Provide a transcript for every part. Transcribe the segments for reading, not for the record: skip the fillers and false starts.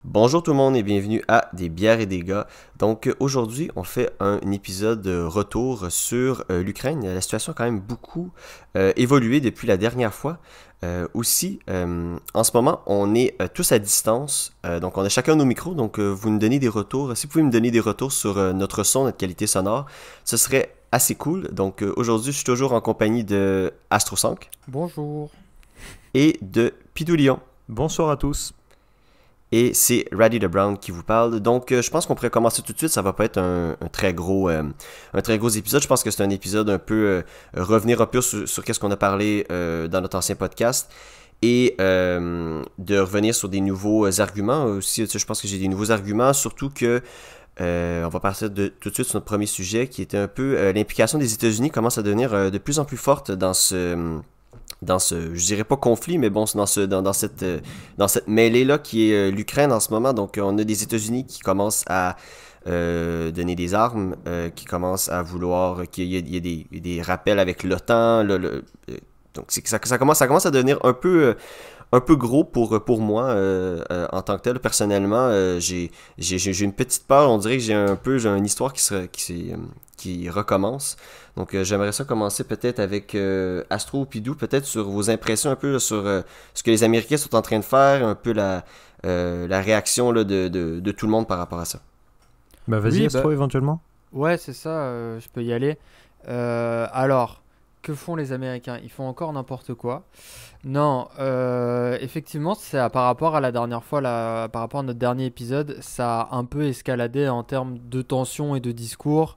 Bonjour tout le monde et bienvenue à Des bières et des gars. Donc aujourd'hui, on fait un épisode de retour sur l'Ukraine. La situation a quand même beaucoup évolué depuis la dernière fois. En ce moment, on est tous à distance. Donc on a chacun nos micros. Donc vous nous donnez des retours. Si vous pouvez me donner des retours sur notre son, notre qualité sonore, ce serait assez cool. Donc aujourd'hui, je suis toujours en compagnie de Astro5 Bonjour. et de Pidoulion. Bonsoir à tous. Et c'est Raddy the Brown qui vous parle. Donc, je pense qu'on pourrait commencer tout de suite. Ça va pas être un très gros épisode. Je pense que c'est un épisode un peu revenir un peu sur qu'est-ce qu'on a parlé dans notre ancien podcast et de revenir sur des nouveaux arguments aussi. Tu sais, je pense que j'ai des nouveaux arguments, surtout que on va partir tout de suite sur notre premier sujet, qui était un peu l'implication des États-Unis commence à devenir de plus en plus forte je dirais pas conflit, mais bon, c'est dans cette mêlée-là qui est l'Ukraine en ce moment. Donc, on a des États-Unis qui commencent à donner des armes, qui commencent à vouloir qu'il y ait des rappels avec l'OTAN. Donc, ça commence à devenir un peu gros pour moi en tant que tel. Personnellement, j'ai une petite peur. On dirait que j'ai une histoire qui recommence. Donc, j'aimerais ça commencer peut-être avec Astro ou Pidou, peut-être sur vos impressions un peu là, sur ce que les Américains sont en train de faire, un peu la réaction là, de tout le monde par rapport à ça. Bah vas-y Oui, Astro éventuellement. ouais, c'est ça, je peux y aller. Alors, que font les Américains? Ils font encore n'importe quoi. Non, effectivement, par rapport à la dernière fois, par rapport à notre dernier épisode, ça a un peu escaladé en termes de tension et de discours.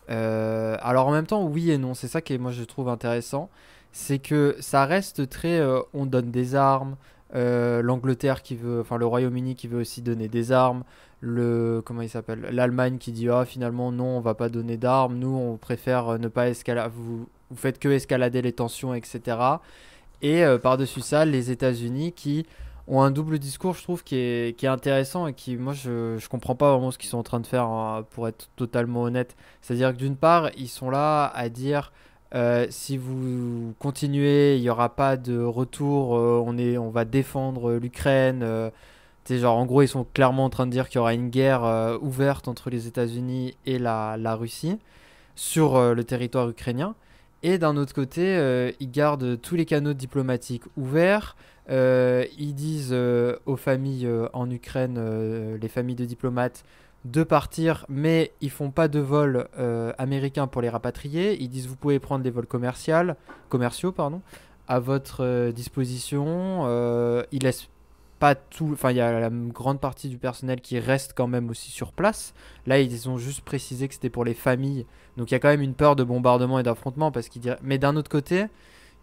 Alors en même temps, oui et non, c'est ça qui est, moi je trouve intéressant, c'est que ça reste très, on donne des armes, l'Angleterre qui veut, enfin le Royaume-Uni qui veut aussi donner des armes, comment il s'appelle, l'Allemagne qui dit ah finalement non on va pas donner d'armes, nous on préfère ne pas escalader, vous faites que escalader les tensions etc. Et par-dessus ça, les États-Unis qui ont un double discours, je trouve, qui est intéressant et qui, moi, je comprends pas vraiment ce qu'ils sont en train de faire, hein, pour être totalement honnête. C'est-à-dire que d'une part, ils sont là à dire si vous continuez, il n'y aura pas de retour, on va défendre l'Ukraine. Tu sais, genre, en gros, ils sont clairement en train de dire qu'il y aura une guerre ouverte entre les États-Unis et la Russie sur le territoire ukrainien. Et d'un autre côté, ils gardent tous les canaux diplomatiques ouverts. Ils disent aux familles en Ukraine, les familles de diplomates, de partir, mais ils font pas de vols américains pour les rapatrier. Ils disent vous pouvez prendre des vols commerciaux, pardon, à votre disposition. Ils laissent pas tout, enfin il y a la grande partie du personnel qui reste quand même aussi sur place. Là ils ont juste précisé que c'était pour les familles, donc il y a quand même une peur de bombardement et d'affrontement parce qu'ils diraient, mais d'un autre côté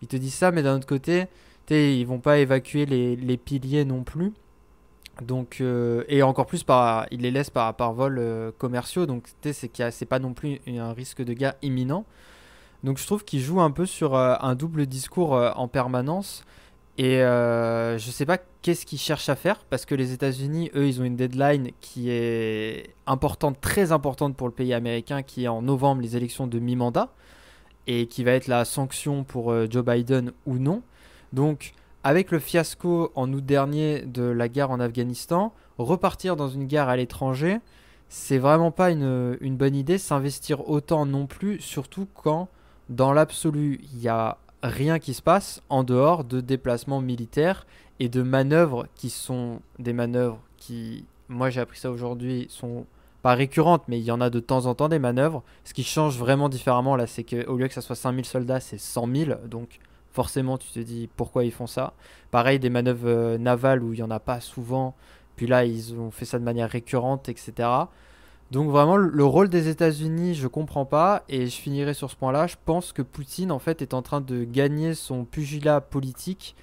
ils te disent ça, mais d'un autre côté ils vont pas évacuer les piliers non plus, donc et encore plus ils les laissent par vol commerciaux, donc c'est pas non plus un risque de guerre imminent. Donc je trouve qu'ils jouent un peu sur un double discours en permanence. Et je sais pas qu'est-ce qu'ils cherchent à faire parce que les États-Unis, eux, ils ont une deadline qui est importante, très importante pour le pays américain, qui est en novembre, les élections de mi-mandat, et qui va être la sanction pour Joe Biden ou non. Donc, avec le fiasco en août dernier de la guerre en Afghanistan, repartir dans une guerre à l'étranger, c'est vraiment pas une bonne idée. S'investir autant non plus, surtout quand, dans l'absolu, il y a rien qui se passe en dehors de déplacements militaires et de manœuvres qui sont des manœuvres qui, moi j'ai appris ça aujourd'hui, sont pas récurrentes, mais il y en a de temps en temps des manœuvres. Ce qui change vraiment différemment là, c'est qu'au lieu que ça soit 5000 soldats, c'est 100 000. Donc forcément, tu te dis pourquoi ils font ça. Pareil, des manœuvres navales où il n'y en a pas souvent. Puis là, ils ont fait ça de manière récurrente, etc. Donc vraiment le rôle des États-Unis, je comprends pas et je finirai sur ce point-là. Je pense que Poutine en fait est en train de gagner son pugilat politique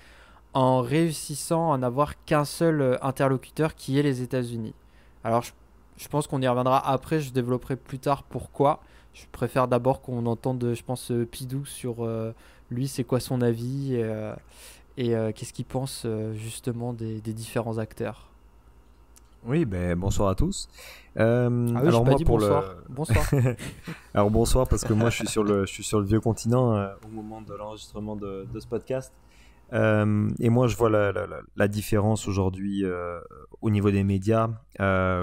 en réussissant à n'avoir qu'un seul interlocuteur qui est les États-Unis. Alors je pense qu'on y reviendra après, je développerai plus tard pourquoi. Je préfère d'abord qu'on entende, je pense, Pidou sur lui, c'est quoi son avis et qu'est-ce qu'il pense justement des différents acteurs. Oui, ben bonsoir à tous. Ah oui, j'ai Alors pas moi dit pour bonsoir. Bonsoir. alors bonsoir parce que moi je suis sur le vieux continent au moment de l'enregistrement de ce podcast. Et moi, je vois la différence aujourd'hui au niveau des médias.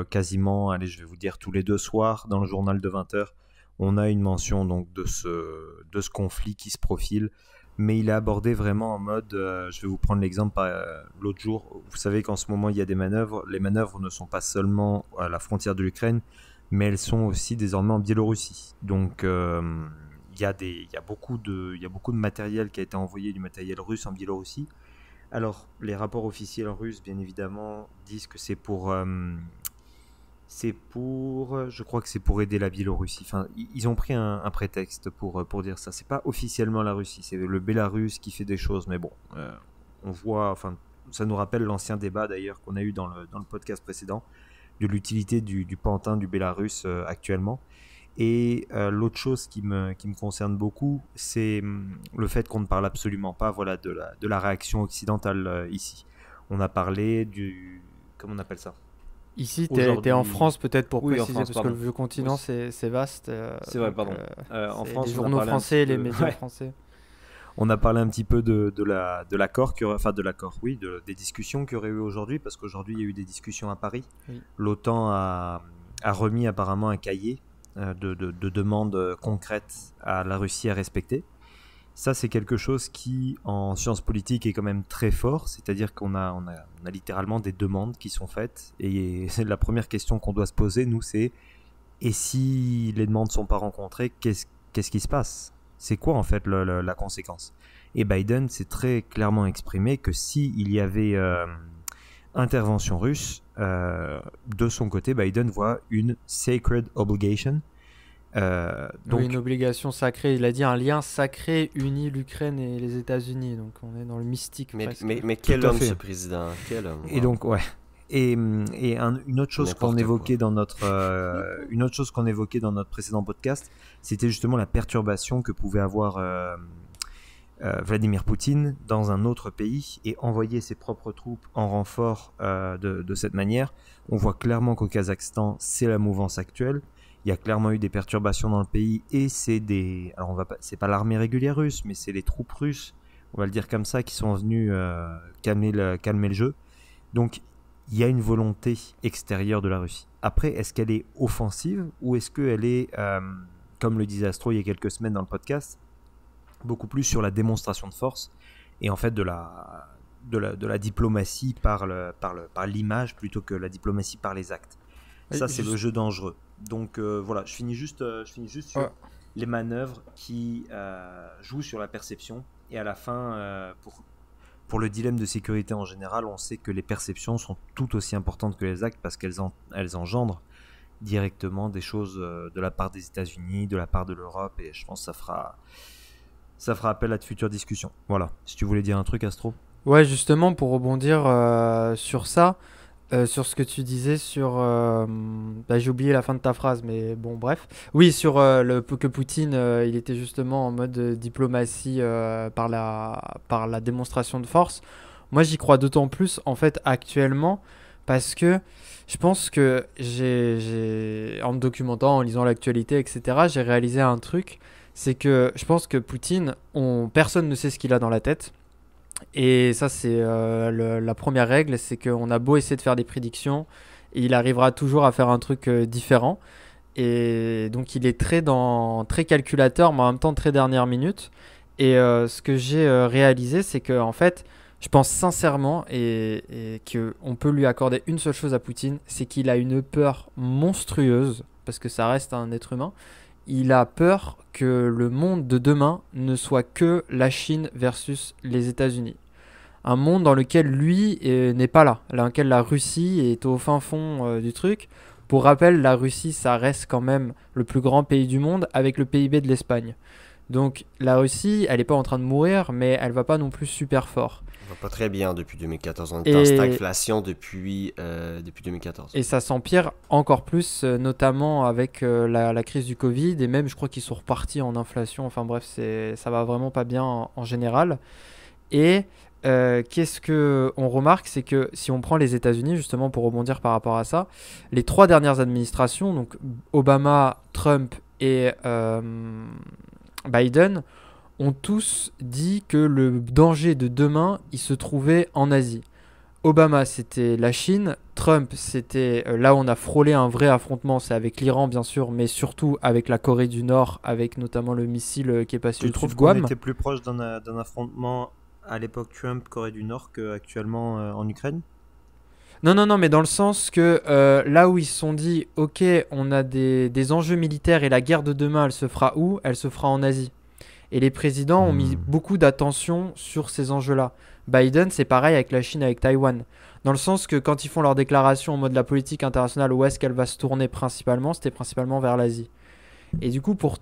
Quasiment, allez, je vais vous dire, tous les 2 soirs, dans le journal de 20h, on a une mention donc, de ce conflit qui se profile. Mais il est abordé vraiment en mode, je vais vous prendre l'exemple l'autre jour. Vous savez qu'en ce moment, il y a des manœuvres. Les manœuvres ne sont pas seulement à la frontière de l'Ukraine, mais elles sont aussi désormais en Biélorussie. Donc, il y a beaucoup de matériel qui a été envoyé, du matériel russe en Biélorussie. Alors, les rapports officiels russes, bien évidemment, disent que je crois que c'est pour aider la Biélorussie. Enfin, ils ont pris un prétexte pour dire ça. C'est pas officiellement la Russie, c'est le Bélarus qui fait des choses. Mais bon, on voit, enfin, ça nous rappelle l'ancien débat d'ailleurs qu'on a eu dans le podcast précédent de l'utilité du pantin du Bélarus actuellement. Et l'autre chose qui me concerne beaucoup, c'est le fait qu'on ne parle absolument pas, voilà, de la réaction occidentale ici. On a parlé comment on appelle ça? Ici, t'es en France peut-être pour Oui, en préciser, France, parce que pardon. le vieux continent, Oui, c'est vaste. c'est vrai, Donc, pardon. En c'est France, les on a journaux parlé un français, petit les peu. médias Ouais. français. On a parlé un petit peu de l'accord, enfin de l'accord, oui, des discussions qu'il y aurait eu aujourd'hui, parce qu'aujourd'hui il y a eu des discussions à Paris. Oui. L'OTAN a remis apparemment un cahier de demandes concrètes à la Russie à respecter. Ça, c'est quelque chose qui, en sciences politiques, est quand même très fort, c'est-à-dire qu'on a littéralement des demandes qui sont faites, et c'est la première question qu'on doit se poser, nous, c'est et si les demandes ne sont pas rencontrées, qu'est-ce qui se passe? C'est quoi en fait la conséquence? Et Biden s'est très clairement exprimé que s'il y avait intervention russe, de son côté, Biden voit une sacred obligation. Donc, Oui, une obligation sacrée. Il a dit un lien sacré unit l'Ukraine et les États-Unis. Donc on est dans le mystique Mais, presque. mais quel Tout à homme fait. ce président? Quel homme? et Wow. donc ouais. Une autre chose qu'on N'importe évoquait quoi. une autre chose qu'on évoquait dans notre précédent podcast, c'était justement la perturbation que pouvait avoir Vladimir Poutine dans un autre pays et envoyer ses propres troupes en renfort de cette manière. On voit clairement qu'au Kazakhstan, c'est la mouvance actuelle. Il y a clairement eu des perturbations dans le pays et alors c'est pas l'armée régulière russe, mais c'est les troupes russes, on va le dire comme ça, qui sont venues calmer le jeu. Donc il y a une volonté extérieure de la Russie. Après, est-ce qu'elle est offensive ou est-ce qu'elle est, comme le disait Astro il y a quelques semaines dans le podcast, beaucoup plus sur la démonstration de force et en fait de la diplomatie par l'image plutôt que la diplomatie par les actes. Ça, c'est le jeu dangereux. Donc voilà, je finis juste sur Ouais. les manœuvres qui jouent sur la perception. Et à la fin, pour le dilemme de sécurité en général, on sait que les perceptions sont tout aussi importantes que les actes parce elles engendrent directement des choses de la part des États-Unis, de la part de l'Europe. Et je pense que ça fera appel à de futures discussions. Voilà, si tu voulais dire un truc, Astro. Ouais, justement, pour rebondir sur ça, sur ce que tu disais sur... bah, j'ai oublié la fin de ta phrase, mais bon, bref. Oui, sur que Poutine, il était justement en mode diplomatie par la démonstration de force. Moi, j'y crois d'autant plus, en fait, actuellement, parce que je pense que en me documentant, en lisant l'actualité, etc., j'ai réalisé un truc, c'est que je pense que Poutine, personne ne sait ce qu'il a dans la tête. Et ça, c'est la première règle, c'est qu'on a beau essayer de faire des prédictions, et il arrivera toujours à faire un truc différent. Et donc, il est très calculateur, mais en même temps très dernière minute. Et ce que j'ai réalisé, c'est que en fait, je pense sincèrement et qu'on peut lui accorder une seule chose à Poutine, c'est qu'il a une peur monstrueuse, parce que ça reste un être humain. Il a peur que le monde de demain ne soit que la Chine versus les États-Unis. Un monde dans lequel lui n'est pas là, dans lequel la Russie est au fin fond du truc. Pour rappel, la Russie, ça reste quand même le plus grand pays du monde avec le PIB de l'Espagne. Donc la Russie, elle n'est pas en train de mourir, mais elle va pas non plus super fort. Ça va pas très bien depuis 2014. On est en stagflation depuis 2014. Et ça s'empire encore plus, notamment avec la crise du Covid. Et même, je crois qu'ils sont repartis en inflation. Enfin bref, ça va vraiment pas bien en général. Et qu'est-ce qu'on remarque, c'est que si on prend les États-Unis, justement pour rebondir par rapport à ça, les 3 dernières administrations, donc Obama, Trump et Biden, ont tous dit que le danger de demain, il se trouvait en Asie. Obama, c'était la Chine. Trump, c'était là où on a frôlé un vrai affrontement, c'est avec l'Iran bien sûr, mais surtout avec la Corée du Nord, avec notamment le missile qui est passé Tu au-dessus trouves de qu'on Guam. était plus proche d'un affrontement à l'époque Trump-Corée du Nord qu'actuellement en Ukraine? Non, non, non, mais dans le sens que là où ils se sont dit, ok, on a des enjeux militaires et la guerre de demain, elle se fera où? Elle se fera en Asie. Et les présidents ont mis beaucoup d'attention sur ces enjeux-là. Biden, c'est pareil avec la Chine, avec Taïwan. Dans le sens que quand ils font leur déclaration en mode la politique internationale, où est-ce qu'elle va se tourner principalement, c'était principalement vers l'Asie. Et du coup, pour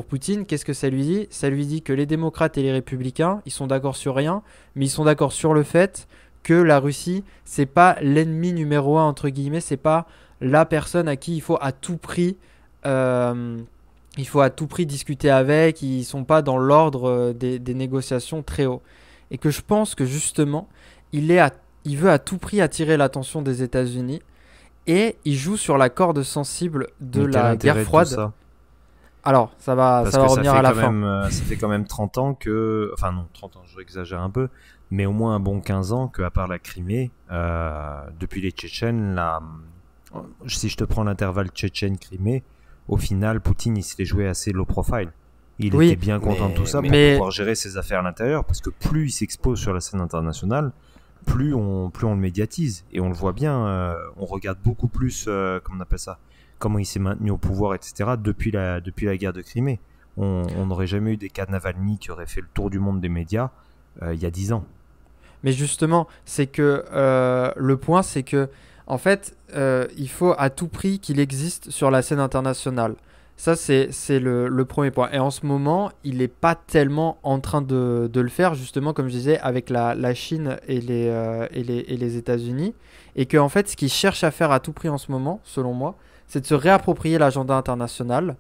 Poutine, qu'est-ce que ça lui dit? Ça lui dit que les démocrates et les républicains, ils sont d'accord sur rien, mais ils sont d'accord sur le fait que la Russie, c'est pas l'ennemi numéro un, entre guillemets, c'est pas la personne à qui euh, il faut à tout prix discuter avec, ils sont pas dans l'ordre des négociations très haut. Et que je pense que justement, il veut à tout prix attirer l'attention des États-Unis et il joue sur la corde sensible de Mais quel la guerre intérêt de tout froide. ça? Alors, Parce ça va que revenir à la fin. ça fait quand même 30 ans que... Enfin non, 30 ans, je exagère un peu. Mais au moins un bon 15 ans qu'à part la Crimée, depuis les Tchétchènes, si je te prends l'intervalle Tchétchène-Crimée, au final, Poutine, il se l'est joué assez low profile. Il Oui, était bien content de tout ça pour mais pouvoir gérer ses affaires à l'intérieur, parce que plus il s'expose sur la scène internationale, plus on le médiatise. Et on le voit bien, on regarde beaucoup plus, comment on appelle ça, comment il s'est maintenu au pouvoir, etc., depuis la guerre de Crimée. On n'aurait jamais eu des cas de Navalny qui auraient fait le tour du monde des médias il y a 10 ans. Mais justement, c'est que le point, c'est que en fait, il faut à tout prix qu'il existe sur la scène internationale. Ça, c'est le premier point. Et en ce moment, il n'est pas tellement en train de le faire, justement, comme je disais, avec la Chine et les États-Unis. Et qu'en fait, ce qu'il cherche à faire à tout prix en ce moment, selon moi, c'est de se réapproprier l'agenda international.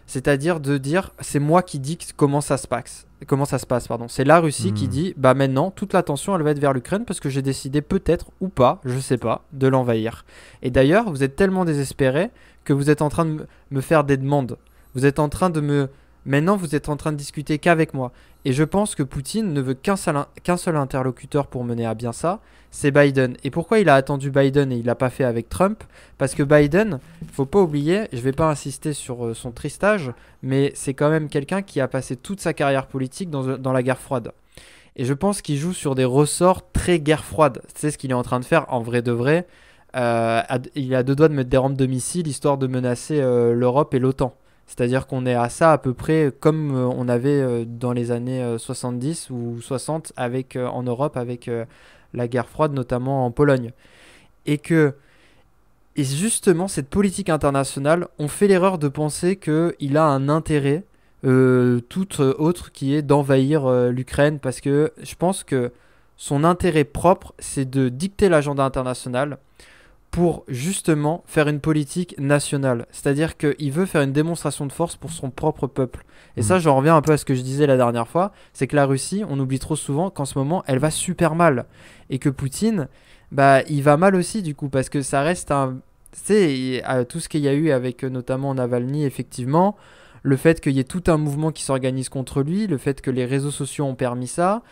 C'est-à-dire de dire, c'est moi qui dicte comment ça se passe. Comment ça se passe, pardon. C'est la Russie qui dit, bah maintenant, toute l'attention, elle va être vers l'Ukraine parce que j'ai décidé peut-être ou pas, je sais pas, de l'envahir. Et d'ailleurs, vous êtes tellement désespéré que vous êtes en train de me faire des demandes. Vous êtes en train de me... Maintenant, vous êtes en train de discuter qu'avec moi. Et je pense que Poutine ne veut qu'un seul interlocuteur pour mener à bien ça, c'est Biden. Et pourquoi il a attendu Biden et il l'a pas fait avec Trump? Parce que Biden, faut pas oublier, je vais pas insister sur son triste âge, mais c'est quand même quelqu'un qui a passé toute sa carrière politique dans la guerre froide. Et je pense qu'il joue sur des ressorts très guerre froide. C'est ce qu'il est en train de faire en vrai de vrai. Il a deux doigts de mettre des rampes de missiles histoire de menacer l'Europe et l'OTAN. C'est-à-dire qu'on est à ça à peu près comme on avait dans les années 70 ou 60 en Europe avec la guerre froide, notamment en Pologne. Et justement, cette politique internationale, on fait l'erreur de penser qu'il a un intérêt tout autre qui est d'envahir l'Ukraine parce que je pense que son intérêt propre, c'est de dicter l'agenda international pour justement faire une politique nationale. C'est-à-dire qu'il veut faire une démonstration de force pour son propre peuple. Et ça, j'en reviens un peu à ce que je disais la dernière fois, c'est que la Russie, on oublie trop souvent qu'en ce moment, elle va super mal. Et que Poutine, bah, il va mal aussi du coup, parce que ça reste un... Tu sais, tout ce qu'il y a eu avec notamment Navalny, effectivement, le fait qu'il y ait tout un mouvement qui s'organise contre lui, le fait que les réseaux sociaux ont permis ça,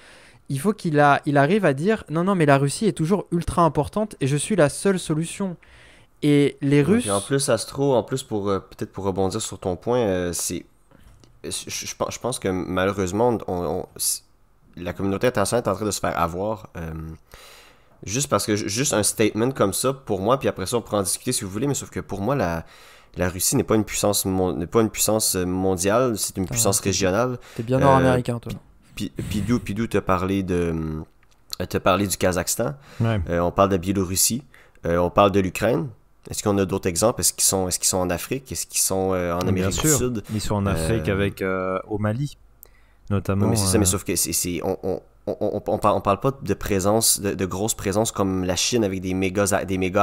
il faut il arrive à dire non, non, mais la Russie est toujours ultra importante et je suis la seule solution. Et les Ouais, puis en Russes, plus, Astro, en plus pour peut-être pour rebondir sur ton point, je pense que malheureusement, la communauté internationale est en train de se faire avoir. Juste parce que juste un statement comme ça, pour moi, puis après ça on pourra en discuter si vous voulez, mais sauf que pour moi, la Russie n'est pas une puissance, n'est pas une puissance mondiale, c'est une puissance régionale. t'es bien nord-américain, toi. Puis d'où t'as parlé du Kazakhstan, Ouais. on parle de la Biélorussie, on parle de l'Ukraine. Est-ce qu'on a d'autres exemples? Est-ce qu'ils sont en Afrique? Est-ce qu'ils sont en Bien Amérique du sûr, Sud? ils sont en Afrique avec au Mali, Oui, notamment. mais c'est ça, mais sauf que on parle pas de présence, de grosse présence comme la Chine avec des méga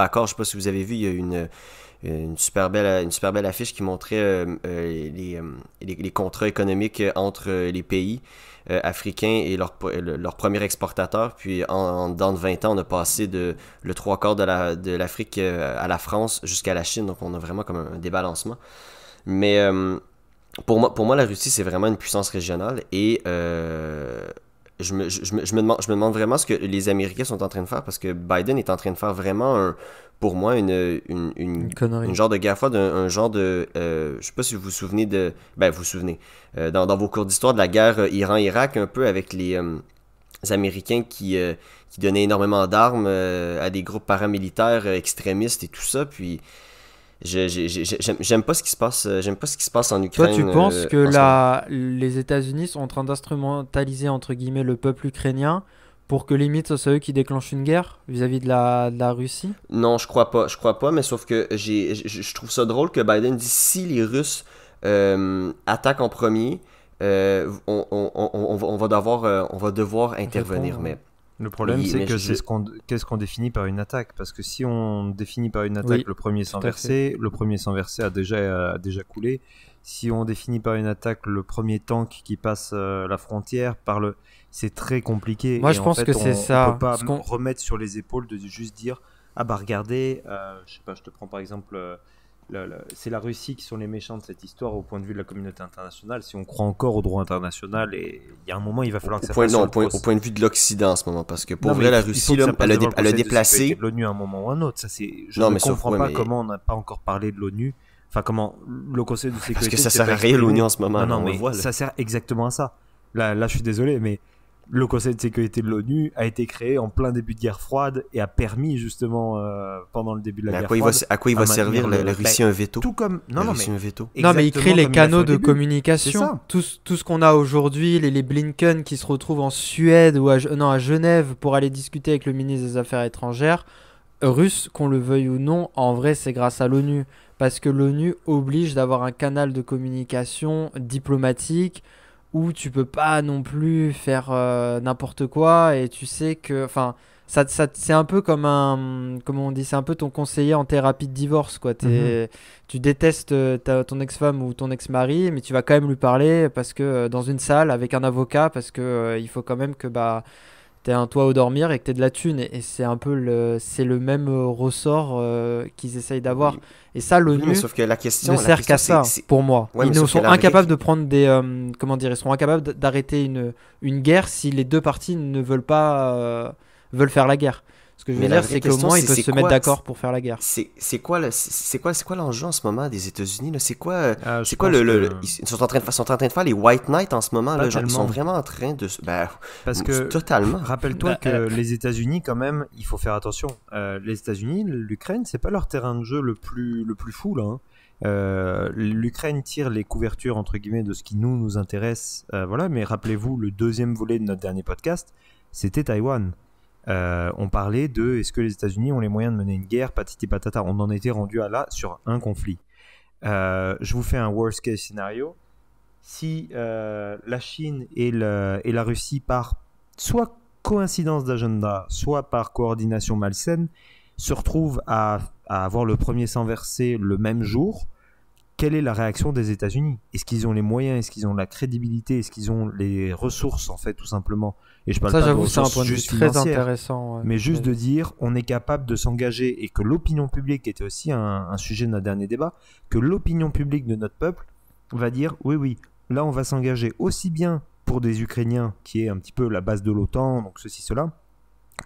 accords. Je sais pas si vous avez vu, il y a une super belle affiche qui montrait les contrats économiques entre les pays africains et leur premier exportateur. Puis dans 20 ans, on a passé de le trois quarts de l'Afrique à la France jusqu'à la Chine. Donc on a vraiment comme un débalancement. Mais pour moi, la Russie, c'est vraiment une puissance régionale et je me demande vraiment ce que les Américains sont en train de faire parce que Biden est en train de faire vraiment, pour moi, Une connerie. une genre de guerre froide, un genre de... je sais pas si vous vous souvenez de... Ben, vous vous souvenez. Dans vos cours d'histoire de la guerre Iran-Irak, un peu avec les Américains qui donnaient énormément d'armes à des groupes paramilitaires extrémistes et tout ça, puis... J'aime pas ce qui se passe. J'aime pas ce qui se passe en Toi, Ukraine. tu penses que en ce moment. les États-Unis sont en train d'instrumentaliser entre guillemets le peuple ukrainien pour que limite ce soit eux qui déclenchent une guerre vis-à-vis de la Russie? Non, je crois pas. Je crois pas, mais sauf que je trouve ça drôle que Biden dise si les Russes attaquent en premier, on va devoir intervenir. Répondre. Mais Le problème, oui, c'est mais que qu'est-ce qu'on définit par une attaque. Parce que si on définit par une attaque Oui, le premier sang tout à fait. versé, le premier sang versé a déjà coulé. Si on définit par une attaque le premier tank qui passe la frontière, c'est très compliqué. Moi, Et je en pense fait, que c'est on peut ça. pas Ce qu'on... remettre sur les épaules de juste dire ah bah regardez, je sais pas, je te prends par exemple. C'est la Russie qui sont les méchants de cette histoire au point de vue de la communauté internationale. Si on croit encore au droit international, et il y a un moment, il va falloir que ça passe sur le au point de vue de l'Occident en ce moment, parce que pour non, mais vrai, la il faut Russie, que là, ça passe devant le elle a Conseil de sécurité déplacé. de l'ONU à un moment ou à un autre. Je Non, ne mais sauf comprends ouais, pas mais comment on n'a pas encore parlé de l'ONU. Enfin, comment le Conseil de sécurité parce que ça s'est sert pas à rien exprimé. l'ONU en ce moment. Non, Là, non, on le mais voit là. ça sert exactement à ça. Là, je suis désolé, mais le Conseil de sécurité de l'ONU a été créé en plein début de guerre froide et a permis justement pendant le début de la Mais guerre froide à quoi il à va maintenir servir la Russie un veto? tout comme non, La non, Russie mais un veto. Non, mais il crée exactement les comme il a fait canaux au de début. C'est communication. ça. Tout ce qu'on a aujourd'hui, les Blinken qui se retrouvent en Suède ou non, à Genève pour aller discuter avec le ministre des Affaires étrangères, russe, qu'on le veuille ou non, en vrai, c'est grâce à l'ONU. Parce que l'ONU oblige d'avoir un canal de communication diplomatique où tu peux pas non plus faire n'importe quoi et tu sais que. Enfin, c'est un peu comme un. Comment on dit? C'est un peu ton conseiller en thérapie de divorce, quoi. Tu détestes ton ex-femme ou ton ex-mari, mais tu vas quand même lui parler parce que dans une salle avec un avocat, parce que il faut quand même que bah t'aies un toit où dormir et que t'aies de la thune. Et c'est un peu c'est le même ressort qu'ils essayent d'avoir. Oui, Et ça, oui, mais l'ONU sauf que la ne question, sert qu'à ça, pour moi. Ouais, Ils mais ne sauf que sont la vraie incapables de prendre des... comment dire? Ils seront incapables d'arrêter une guerre si les deux parties ne veulent pas... veulent faire la guerre. Ce que je veux mais la dire, vraie c'est qu'au question, moins, ils peuvent c'est se mettre quoi, d'accord pour faire la guerre. c'est quoi l'enjeu en ce moment des États-Unis là? Je C'est quoi pense ils sont sont en train de faire les White Knight en ce moment pas là, genre, ils sont tellement. vraiment en train de Parce que totalement. rappelle-toi Bah, que les États-Unis, quand même, il faut faire attention. Les États-Unis, l'Ukraine, c'est pas leur terrain de jeu le plus fou là, hein. L'Ukraine tire les couvertures entre guillemets de ce qui nous intéresse, voilà. Mais rappelez-vous, le deuxième volet de notre dernier podcast, c'était Taïwan. On parlait de est-ce que les États-Unis ont les moyens de mener une guerre, patati patata. On en était rendu à là sur un conflit. Je vous fais un worst case scénario. Si la Chine et la Russie, par soit coïncidence d'agenda, soit par coordination malsaine, se retrouvent à avoir le premier sang versé le même jour, quelle est la réaction des États-Unis? Est-ce qu'ils ont les moyens? Est-ce qu'ils ont la crédibilité? Est-ce qu'ils ont les ressources, en fait, tout simplement? Et je parle Ça, pas de j'avoue, c'est un ressources point de vue juste très financières, intéressant. Ouais. mais juste de dire on est capable de s'engager, et que l'opinion publique était aussi un sujet de notre dernier débat, que l'opinion publique de notre peuple va dire oui, là on va s'engager aussi bien pour des Ukrainiens, qui est un petit peu la base de l'OTAN, donc ceci, cela,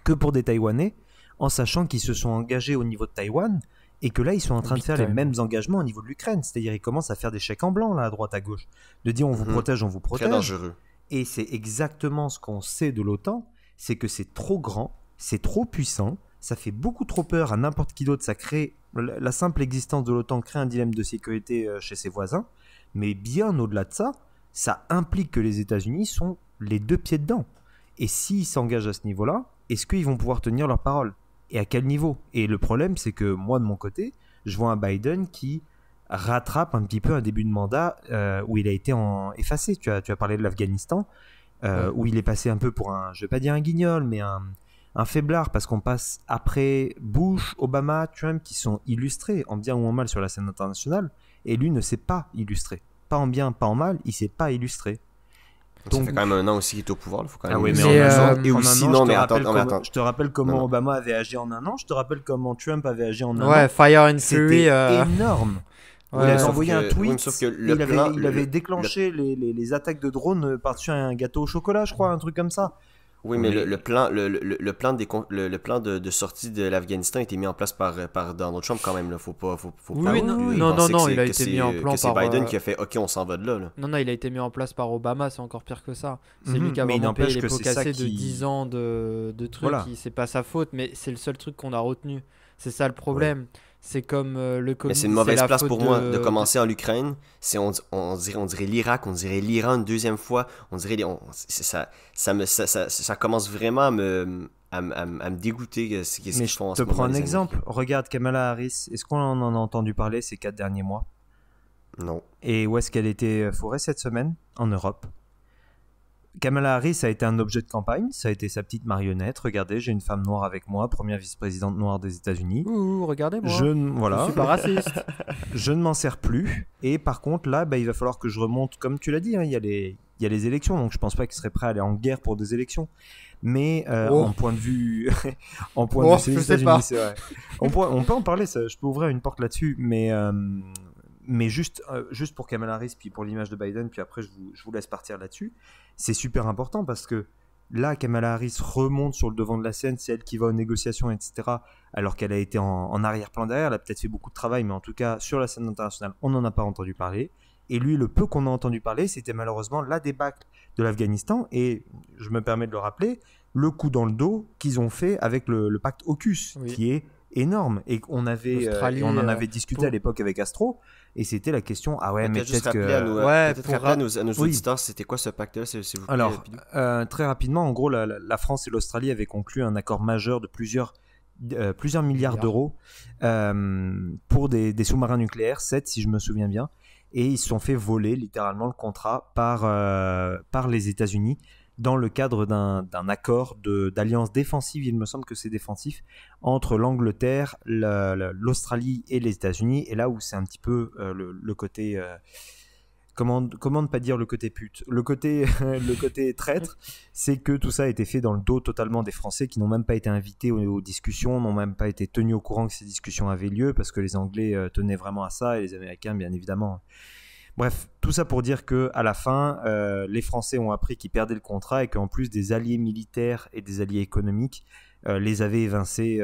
que pour des Taïwanais, en sachant qu'ils se sont engagés au niveau de Taïwan, et que là ils sont en train de faire les mêmes engagements au niveau de l'Ukraine, c'est-à-dire ils commencent à faire des chèques en blanc là à droite à gauche, de dire on vous protège, on vous Très protège. dangereux. Et c'est exactement ce qu'on sait de l'OTAN, c'est que c'est trop grand, c'est trop puissant, ça fait beaucoup trop peur à n'importe qui d'autre, ça crée, la simple existence de l'OTAN crée un dilemme de sécurité chez ses voisins, mais bien au-delà de ça, ça implique que les États-Unis sont les deux pieds dedans. Et s'ils s'engagent à ce niveau-là, est-ce qu'ils vont pouvoir tenir leur parole? Et à quel niveau? Et le problème, c'est que moi, de mon côté, je vois un Biden qui rattrape un petit peu un début de mandat où il a été effacé. Tu as parlé de l'Afghanistan, où il est passé un peu pour je vais pas dire un guignol, mais un faiblard, parce qu'on passe après Bush, Obama, Trump, qui sont illustrés en bien ou en mal sur la scène internationale, et lui ne s'est pas illustré. Pas en bien, pas en mal, il s'est pas illustré. Ça fait quand même un an aussi qu'il est au pouvoir, il faut quand même. Ah oui, mais mais en en un an, et aussi non, mais attends. je te rappelle comment Non. Obama avait agi en un an, je te rappelle comment Trump avait agi en un an. Ouais, Fire and C'était Fury. énorme. Oui, Il Ouais. avait sauf envoyé que- un oui, tweet mais sauf que et le il avait, plan, il avait déclenché les attaques de drones par-dessus un gâteau au chocolat, je crois, un truc comme ça. oui, Non, mais mais le plan, le plan le plan de sortie de l'Afghanistan a été mis en place par Donald Trump quand même. Là. Faut Oui, pas oui, oui, non, oui. non, non, penser non, il a été mis en plan que c'est par. Biden qui a fait OK, on s'en va de là. Non, non, il a été mis en place par Obama, c'est encore pire que ça. C'est lui qui a Mais il vraiment payé n'empêche les que pots c'est ça cassés de qui 10 ans de trucs. voilà. C'est pas sa faute, mais c'est le seul truc qu'on a retenu. C'est ça le problème. C'est comme le Mais Covid, c'est une c'est mauvaise la place faute pour moi de commencer en Ukraine. On dirait l'Irak, on dirait l'Iran une deuxième fois. On dirait ça commence vraiment à me dégoûter ce Mais qu'ils je font en te ce moment, prends un les exemple. Américains. Regarde Kamala Harris. Est-ce qu'on en a entendu parler ces 4 derniers mois? Non. Et où est-ce qu'elle était fourrée cette semaine? En Europe. Kamala Harris a été un objet de campagne, ça a été sa petite marionnette. Regardez, j'ai une femme noire avec moi, première vice-présidente noire des États-Unis. Ouh, regardez-moi. Je Je suis pas raciste. je ne m'en sers plus. Et par contre, là, il va falloir que je remonte, comme tu l'as dit, hein, il y a les élections, donc je pense pas qu'il serait prêt à aller en guerre pour des élections. Mais en point de vue, c'est les je sais États-Unis, pas. c'est vrai. On peut en parler, ça, je peux ouvrir une porte là-dessus, mais juste pour Kamala Harris, puis pour l'image de Biden, puis après je vous laisse partir là-dessus. C'est super important parce que là, Kamala Harris remonte sur le devant de la scène, c'est elle qui va aux négociations, etc. Alors qu'elle a été en arrière-plan derrière, elle a peut-être fait beaucoup de travail, mais en tout cas, sur la scène internationale, on n'en a pas entendu parler. Et lui, le peu qu'on a entendu parler, c'était malheureusement la débâcle de l'Afghanistan. Et je me permets de le rappeler, le coup dans le dos qu'ils ont fait avec le pacte AUKUS, Oui. qui est énorme. Et qu'on avait, L'Australie, on en avait discuté pour- à l'époque avec Astro. Et c'était la question, ah ouais, mais Peut-être juste peut-être rappeler à que... nos, Ouais, peut-être pour rappeler à nos Oui. auditeurs c'était quoi ce pacte-là, s'il vous plaît. Alors, Pidou? très rapidement, en gros, la France et l'Australie avaient conclu un accord majeur de plusieurs milliards d'euros pour des sous-marins nucléaires, 7 si je me souviens bien, et ils se sont fait voler littéralement le contrat par les États-Unis dans le cadre d'un accord d'alliance défensive, il me semble que c'est défensif, entre l'Angleterre, l'Australie et les États-Unis, et là où c'est un petit peu le côté... Comment ne pas dire le côté pute? Le côté traître, c'est que tout ça a été fait dans le dos totalement des Français qui n'ont même pas été invités aux discussions, n'ont même pas été tenus au courant que ces discussions avaient lieu parce que les Anglais tenaient vraiment à ça et les Américains, bien évidemment. Bref, tout ça pour dire que à la fin, les Français ont appris qu'ils perdaient le contrat et qu'en plus des alliés militaires et des alliés économiques les avaient évincés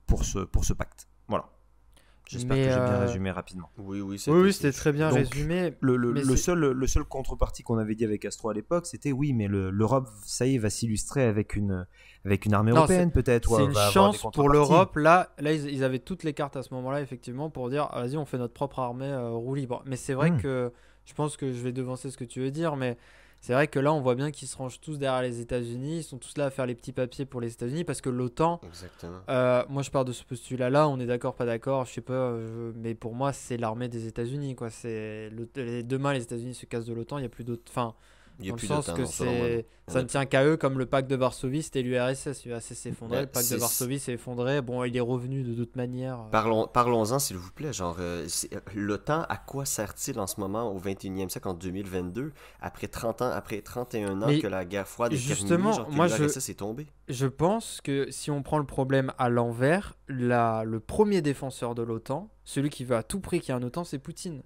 pour ce pacte. Voilà. J'espère Mais, que j'ai bien résumé rapidement. Oui, Oui, c'était très bien Donc, résumé. Mais Le seul contrepartie qu'on avait dit avec Astro à l'époque, c'était oui, mais l'Europe, ça y est, va s'illustrer avec une armée Non, européenne peut-être. ou c'est une va avoir des chance pour contreparties. l'Europe. Là, ils avaient toutes les cartes à ce moment-là, effectivement, pour dire ah, vas-y, on fait notre propre armée roue libre. Mais c'est vrai que je pense que je vais devancer ce que tu veux dire, mais c'est vrai que là, on voit bien qu'ils se rangent tous derrière les États-Unis. Ils sont tous là à faire les petits papiers pour les États-Unis parce que l'OTAN, Exactement. moi je pars de ce postulat-là, on est d'accord, pas d'accord, je sais pas, mais pour moi, c'est l'armée des États-Unis, quoi. Demain, les États-Unis se cassent de l'OTAN, il n'y a plus d'autres. Enfin, Il y a dans le plus sens de temps, que non, selon moi, non. ça ne tient qu'à eux, comme le pacte de Varsovie, c'était l'URSS. L'URSS s'est effondré, Ben, le pacte de c'est- Varsovie s'est effondré. Bon, il est revenu de d'autres manières. Parlons-en, s'il vous plaît. Genre, l'OTAN, à quoi sert-il en ce moment, au 21e siècle, en 2022, après 30 ans, après 31 ans Mais que la guerre froide est justement, terminée, genre que moi, l'URSS est tombée? Je pense que si on prend le problème à l'envers, le premier défenseur de l'OTAN, celui qui veut à tout prix qu'il y ait un OTAN, c'est Poutine.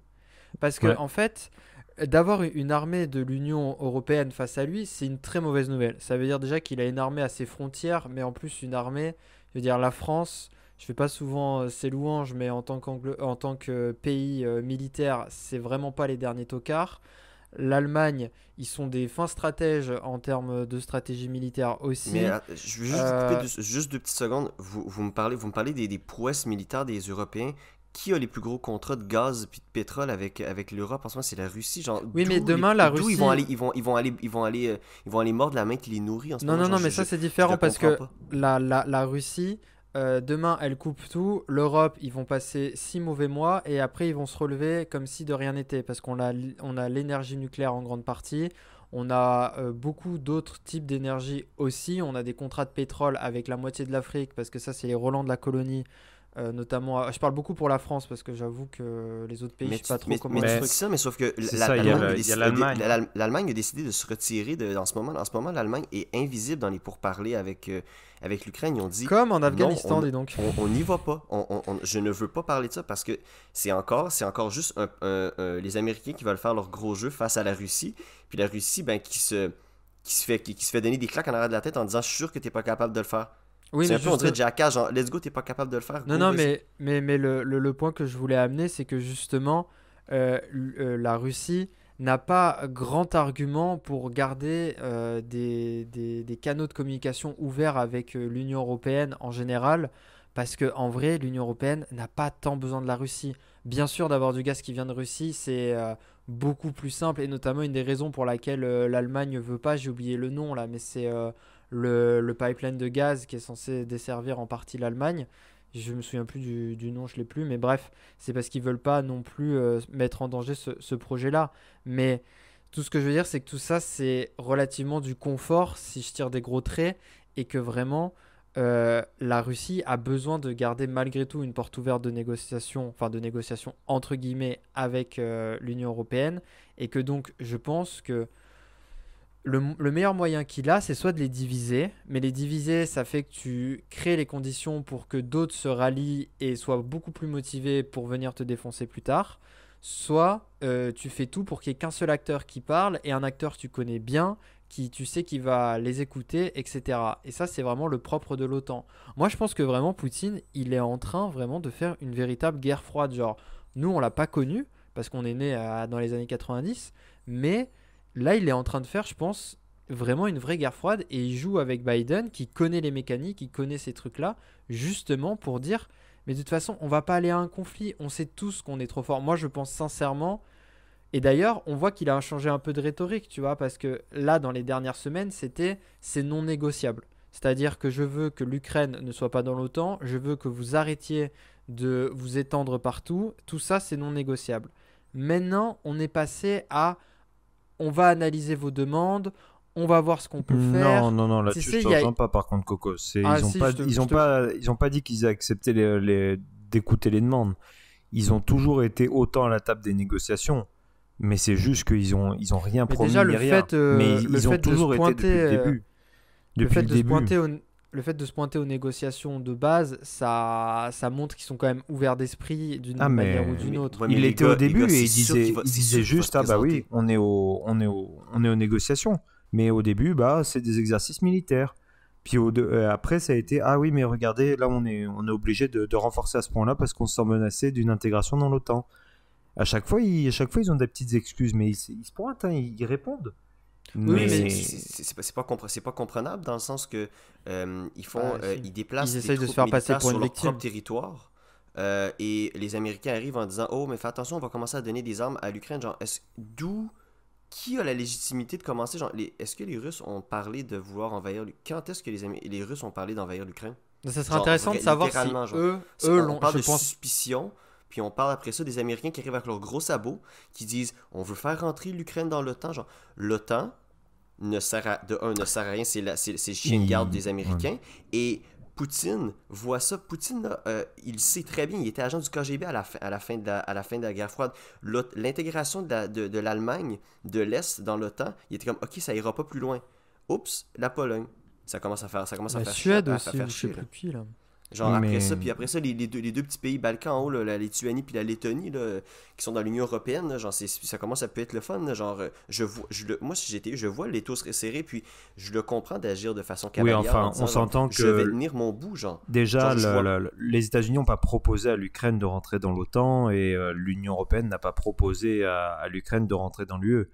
Parce que, Ouais. en fait, d'avoir une armée de l'Union européenne face à lui, c'est une très mauvaise nouvelle. Ça veut dire déjà qu'il a une armée à ses frontières, mais en plus une armée, je veux dire, la France, je fais pas souvent ses louanges, mais en tant que pays militaire, c'est vraiment pas les derniers tocards. L'Allemagne, ils sont des fins stratèges en termes de stratégie militaire aussi. Mais je veux juste vous Euh, couper juste 2 petites secondes. Vous me parlez des prouesses militaires des Européens. Qui a les plus gros contrats de gaz et de pétrole avec l'Europe en ce moment? C'est la Russie. Genre, Oui, mais d'où demain, la d'où Russie- ils vont aller mordre la main qui les nourrit en ce Non, moment. non, non, Genre, mais ça c'est différent le parce comprends que pas. la Russie, demain, elle coupe tout. L'Europe, ils vont passer 6 mauvais mois et après, ils vont se relever comme si de rien n'était parce on a l'énergie nucléaire en grande partie. On a beaucoup d'autres types d'énergie aussi. On a des contrats de pétrole avec la moitié de l'Afrique parce que ça, c'est les relents de la colonie notamment, je parle beaucoup pour la France parce que j'avoue que les autres pays, je sais pas trop comment. Mais ils tu sont. dis ça, mais sauf que C'est ça, il y a l'Allemagne. l'Allemagne a décidé de se retirer en ce moment. En ce moment, l'Allemagne est invisible dans les pourparlers avec l'Ukraine. Ils ont dit Comme en Afghanistan, non, dis donc. on n'y va pas. Je ne veux pas parler de ça parce que c'est encore juste les Américains qui veulent faire leur gros jeu face à la Russie. Puis la Russie, ben, qui se fait donner des claques en arrière de la tête en disant je suis sûr que t'es pas capable de le faire. Oui, C'est mais un peu, on dirait Jackass, genre let's go, t'es pas capable de le faire. Non, go, non, vas-y. mais le point que je voulais amener, c'est que justement, la Russie n'a pas grand argument pour garder des canaux de communication ouverts avec l'Union européenne en général, parce que en vrai, l'Union européenne n'a pas tant besoin de la Russie. Bien sûr, d'avoir du gaz qui vient de Russie, c'est beaucoup plus simple, et notamment une des raisons pour laquelle l'Allemagne ne veut pas, j'ai oublié le nom là, mais c'est le pipeline de gaz qui est censé desservir en partie l'Allemagne. Je me souviens plus du nom, je l'ai plus, mais bref, c'est parce qu'ils veulent pas non plus mettre en danger ce projet-là. Mais tout ce que je veux dire, c'est que tout ça, c'est relativement du confort, si je tire des gros traits, et que vraiment, la Russie a besoin de garder malgré tout une porte ouverte de négociation, enfin de négociation entre guillemets avec l'Union européenne, et que donc je pense que le meilleur moyen qu'il a, c'est soit de les diviser, mais les diviser, ça fait que tu crées les conditions pour que d'autres se rallient et soient beaucoup plus motivés pour venir te défoncer plus tard, soit tu fais tout pour qu'il n'y ait qu'un seul acteur qui parle, et un acteur que tu connais bien, qui tu sais qu'il va les écouter, etc. Et ça, c'est vraiment le propre de l'OTAN. Moi, je pense que vraiment, Poutine, il est en train vraiment de faire une véritable guerre froide. Genre, nous, on l'a pas connu, parce qu'on est né dans les années 90, mais là, il est en train de faire, je pense, vraiment une vraie guerre froide, et il joue avec Biden, qui connaît les mécaniques, qui connaît ces trucs-là, justement pour dire, mais de toute façon, on va pas aller à un conflit, on sait tous qu'on est trop fort. Moi, je pense sincèrement, et d'ailleurs, on voit qu'il a changé un peu de rhétorique, tu vois, parce que là, dans les dernières semaines, c'est non négociable. C'est-à-dire que je veux que l'Ukraine ne soit pas dans l'OTAN, je veux que vous arrêtiez de vous étendre partout, tout ça, c'est non négociable. Maintenant, on est passé à on va analyser vos demandes, on va voir ce qu'on peut faire. Non, Tu là-dessus, sais, je il y a- t'entends pas, par contre, Coco. Ah, Ils ont si, pas, je te- ils je ont te- pas, ils ont pas dit qu'ils acceptaient d'écouter les demandes. Ils ont toujours été autant à la table des négociations, mais c'est juste qu'ils ont rien Mais promis déjà, ni le rien. fait, Mais le ils ont fait de se toujours été depuis pointer, le début. le Depuis fait le de se début. pointer le fait de se pointer aux négociations de base, ça montre qu'ils sont quand même ouverts d'esprit d'une Ah, manière ou mais d'une autre. Ouais, mais il les était gars- au début les gars, et c'est sûr qu'il va- il c'est disait sûr qu'il va juste se ah bah oui, présenter. on est aux négociations. Mais au début, bah c'est des exercices militaires. Puis après, ça a été ah oui, mais regardez, là on est obligé de renforcer à ce point-là parce qu'on se sent menacé d'une intégration dans l'OTAN. À chaque fois, ils ont des petites excuses, mais ils se pointent, hein, ils répondent. Oui, Mais mais- c'est pas comprenable dans le sens que Si. ils déplacent Ils des essayent de se troupes faire passer militaires pour sur une leur victime. propre territoire. Et les Américains arrivent en disant oh mais fais attention, on va commencer à donner des armes à l'Ukraine. Genre qui a la légitimité de commencer genre est-ce que les Russes ont parlé de vouloir envahir quand est-ce que les Russes ont parlé d'envahir l'Ukraine? Ça serait Genre, intéressant de savoir si littéralement, genre. eux On l'ont, parle je de pense. suspicion, puis on parle après ça des Américains qui arrivent avec leurs gros sabots, qui disent on veut faire rentrer l'Ukraine dans l'OTAN. Genre, l'OTAN ne sert à rien, c'est le chien de garde des Américains. Et Poutine voit ça. Poutine, là, il sait très bien, il était agent du KGB à la fin de la guerre froide. L'intégration de l'Allemagne, de l'Est dans l'OTAN, il était comme ok, ça ira pas plus loin. Oups, la Pologne. Ça commence à faire La chier, Suède à aussi, faire je sais chier, là. plus qui là. Genre Mais- après ça, les deux petits pays Balkans en haut, là, la Lituanie puis la Lettonie, là, qui sont dans l'Union Européenne, là, genre ça commence à peut être le fun. Là, genre, moi si j'étais, je vois les taux se resserrer, puis je le comprends d'agir de façon Oui, cavalière. enfin, en disant, on s'entend genre, je vais que tenir mon bout, genre. déjà, Genre, je vois- les États-Unis n'ont pas proposé à l'Ukraine de rentrer dans l'OTAN et l'Union européenne n'a pas proposé à l'Ukraine de rentrer dans l'UE.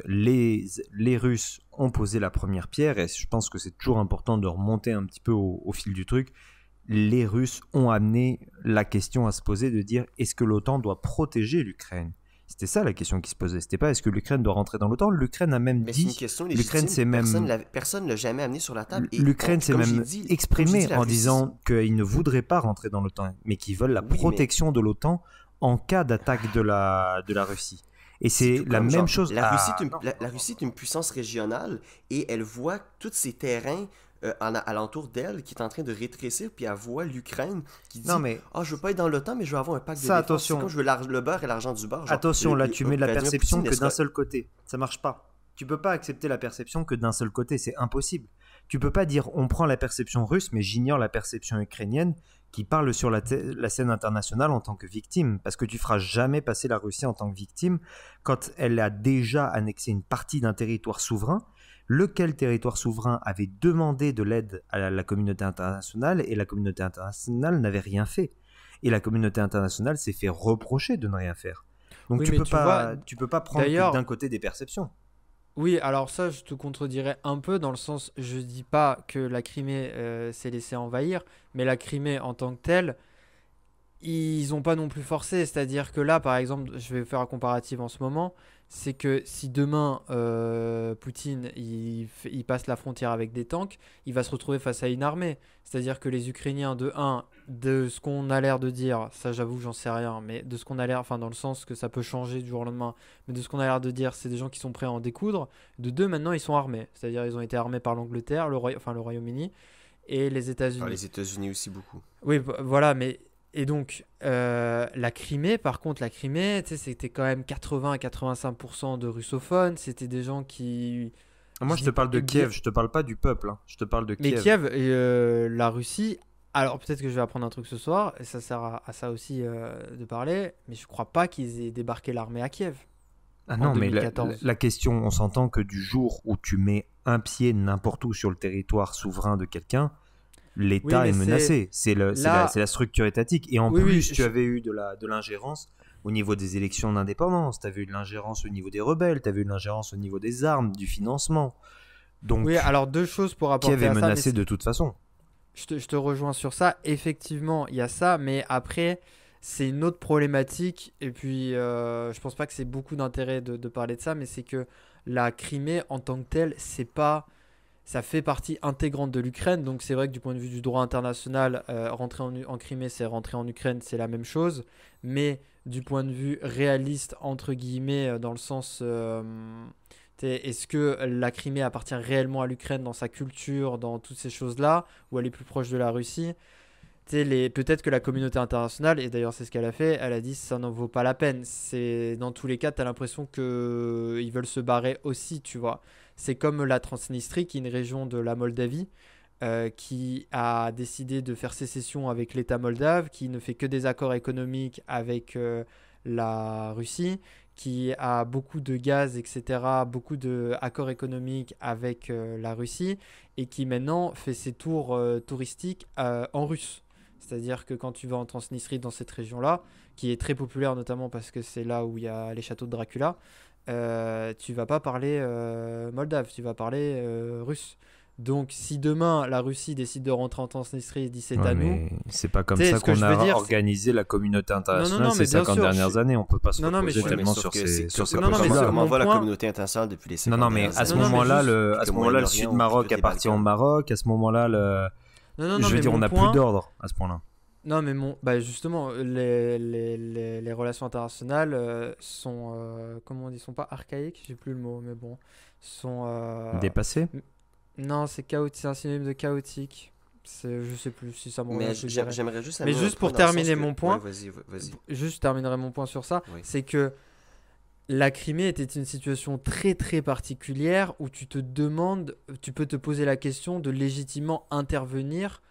Les Russes ont posé la première pierre et je pense que c'est toujours important de remonter un petit peu au fil du truc. Les Russes ont amené la question à se poser de dire est-ce que l'OTAN doit protéger l'Ukraine? C'était ça la question qui se posait. C'était pas est-ce que l'Ukraine doit rentrer dans l'OTAN? L'Ukraine a même Mais c'est une dit, question l'Ukraine légitime. s'est même Personne l'a jamais amené sur la table. Et l'Ukraine s'est comme j'ai même dit- comme exprimée j'ai dit, la en Russie- disant qu'ils ne voudraient pas rentrer dans l'OTAN, mais qu'ils veulent la Oui, mais- protection de l'OTAN en cas d'attaque de la Russie. Et c'est tout la comme, même genre, chose. La Russie, Ah, non. la Russie est une puissance régionale et elle voit tous ces terrains alentour d'elle qui est en train de rétrécir, puis elle voit l'Ukraine qui dit Non, mais je veux pas être dans l'OTAN, mais je veux avoir un pacte de ça, défense. attention. C'est comme je veux le beurre et l'argent du beurre. Genre, attention, là, tu mets de la Vladimir perception Poutine, que est-ce d'un seul côté. Ça marche pas. Tu peux pas accepter la perception que d'un seul côté. C'est impossible. Tu peux pas dire on prend la perception russe, mais j'ignore la perception ukrainienne qui parle sur la scène internationale en tant que victime. Parce que tu feras jamais passer la Russie en tant que victime quand elle a déjà annexé une partie d'un territoire souverain, lequel territoire souverain avait demandé de l'aide à la communauté internationale et la communauté internationale n'avait rien fait. Et la communauté internationale s'est fait reprocher de ne rien faire. Donc Oui, tu mais peux pas prendre que d'ailleurs- d'un côté des perceptions. Oui, alors ça, je te contredirais un peu dans le sens, je dis pas que la Crimée s'est laissée envahir, mais la Crimée en tant que telle, ils n'ont pas non plus forcé. C'est-à-dire que là, par exemple, je vais faire un comparatif en ce moment, c'est que si demain Poutine il passe la frontière avec des tanks, il va se retrouver face à une armée. C'est-à-dire que les Ukrainiens, de ce qu'on a l'air de dire, ça j'avoue, j'en sais rien, mais de ce qu'on a l'air, enfin dans le sens que ça peut changer du jour au lendemain, mais de ce qu'on a l'air de dire, c'est des gens qui sont prêts à en découdre. De deux, maintenant ils sont armés. C'est-à-dire ils ont été armés par l'Angleterre, le Royaume-Uni et les États-Unis. Les États-Unis aussi beaucoup. Oui, voilà, mais. Et donc, la Crimée, par contre, c'était quand même 80 à 85% de russophones. C'était des gens qui. Moi, je te parle de Kiev, je te parle pas du peuple. Hein. Je te parle de Mais Kiev. Kiev, la Russie. Alors, peut-être que je vais apprendre un truc ce soir, et ça sert à ça aussi de parler, mais je crois pas qu'ils aient débarqué l'armée à Kiev. Ah non, mais 2014. la question, on s'entend que du jour où tu mets un pied n'importe où sur le territoire souverain de quelqu'un, l'État Oui, est mais menacé. C'est la structure étatique. Et en Oui, plus, oui, tu avais eu de l'ingérence au niveau des élections d'indépendance. Tu avais eu de l'ingérence au niveau des rebelles. Tu avais eu de l'ingérence au niveau des armes, du financement. Donc, Oui, alors deux choses pour apporter Kiev est à ça. menacé mais de toute façon. je te rejoins sur ça. Effectivement, il y a ça, mais après, c'est une autre problématique. Et puis, je pense pas que c'est beaucoup d'intérêt de parler de ça, mais c'est que la Crimée, en tant que telle, c'est pas. Ça fait partie intégrante de l'Ukraine, donc c'est vrai que du point de vue du droit international, rentrer en Crimée, c'est rentrer en Ukraine, c'est la même chose. Mais du point de vue réaliste, entre guillemets, dans le sens, est-ce que la Crimée appartient réellement à l'Ukraine dans sa culture, dans toutes ces choses-là, ou elle est plus proche de la Russie? Peut-être que la communauté internationale, et d'ailleurs c'est ce qu'elle a fait, elle a dit ça n'en vaut pas la peine. Dans tous les cas, tu as l'impression qu'ils veulent se barrer aussi, tu vois. C'est comme la Transnistrie, qui est une région de la Moldavie, qui a décidé de faire sécession avec l'État moldave, qui ne fait que des accords économiques avec la Russie, qui a beaucoup de gaz, etc., beaucoup d'accords économiques avec la Russie, et qui maintenant fait ses tours touristiques en russe. C'est-à-dire que quand tu vas en Transnistrie, dans cette région-là, qui est très populaire notamment parce que c'est là où il y a les châteaux de Dracula, tu vas pas parler moldave, tu vas parler russe. Donc si demain la Russie décide de rentrer en Transnistrie et dit c'est à nous, Mais c'est pas comme Tu sais, ça ce que qu'on je a veux dire, organisé la communauté internationale Non, mais ces bien 50 sûr, dernières années. On peut pas se Non, non, mais reposer je- tellement mais sur sauf que ces c'est- sur Non, non, mais postulats. sur comment mon va la point- communauté internationale depuis les 50 Non, non, mais dernières à ce années? non, mais moment-là, juste- à ce moment-là, le sud Maroc appartient au Maroc. À ce moment-là, non, je veux mais dire, on mon n'a plus point- d'ordre à ce point-là. Non, mais justement, les relations internationales sont, comment on dit, sont pas archaïques, j'ai plus le mot, mais bon, sont. Dépassé. Non, c'est chaotique, c'est un synonyme de chaotique. Je sais plus si ça me revient. Mais je dirais. j'aimerais juste Mais amener un juste point pour dans le sens terminer que- mon point, Ouais, vas-y. Juste, je terminerai mon point sur ça. Oui. C'est que la Crimée était une situation très très particulière où tu peux te poser la question de légitimement intervenir.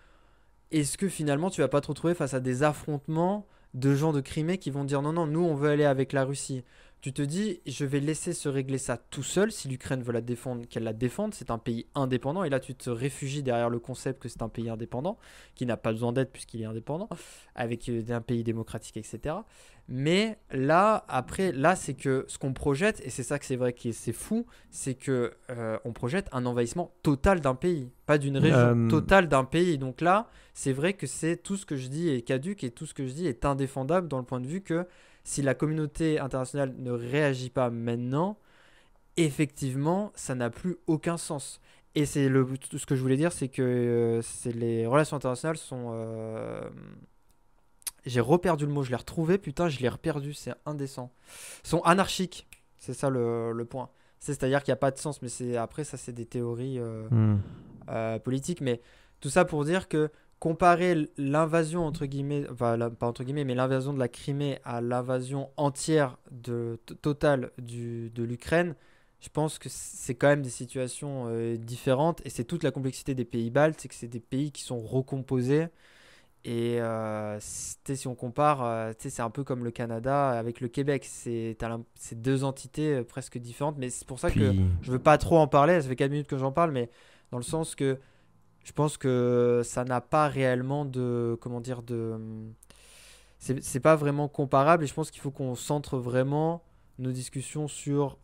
Est-ce que finalement tu vas pas te retrouver face à des affrontements de gens de Crimée qui vont dire non, non, nous on veut aller avec la Russie. Tu te dis, je vais laisser se régler ça tout seul. Si l'Ukraine veut la défendre, qu'elle la défende. C'est un pays indépendant. Et là, tu te réfugies derrière le concept que c'est un pays indépendant, qui n'a pas besoin d'aide puisqu'il est indépendant, avec un pays démocratique, etc. Mais là, après, là, c'est que ce qu'on projette, et c'est ça que c'est vrai que c'est fou, c'est que on projette un envahissement total d'un pays, pas d'une région, totale d'un pays. Donc là, c'est vrai que c'est tout ce que je dis est caduque et tout ce que je dis est indéfendable dans le point de vue que si la communauté internationale ne réagit pas maintenant, effectivement, ça n'a plus aucun sens. Et tout ce que je voulais dire, c'est que les relations internationales sont... j'ai reperdu le mot, je l'ai retrouvé, putain, je l'ai reperdu, c'est indécent. Sont anarchiques, c'est ça le point. C'est-à-dire qu'il n'y a pas de sens, mais après, ça, c'est des théories politique, mais tout ça pour dire que comparer l'invasion, entre guillemets, enfin, pas entre guillemets, mais l'invasion de la Crimée à l'invasion entière totale de l'Ukraine, je pense que c'est quand même des situations différentes, et c'est toute la complexité des pays baltes, c'est que c'est des pays qui sont recomposés. Et si on compare, c'est un peu comme le Canada avec le Québec. C'est deux entités presque différentes. Mais c'est pour ça que Puis, je veux pas trop en parler. Ça fait 4 minutes que j'en parle, mais dans le sens que je pense que ça n'a pas réellement de. Comment dire de. C'est pas vraiment comparable. Et je pense qu'il faut qu'on centre vraiment nos discussions sur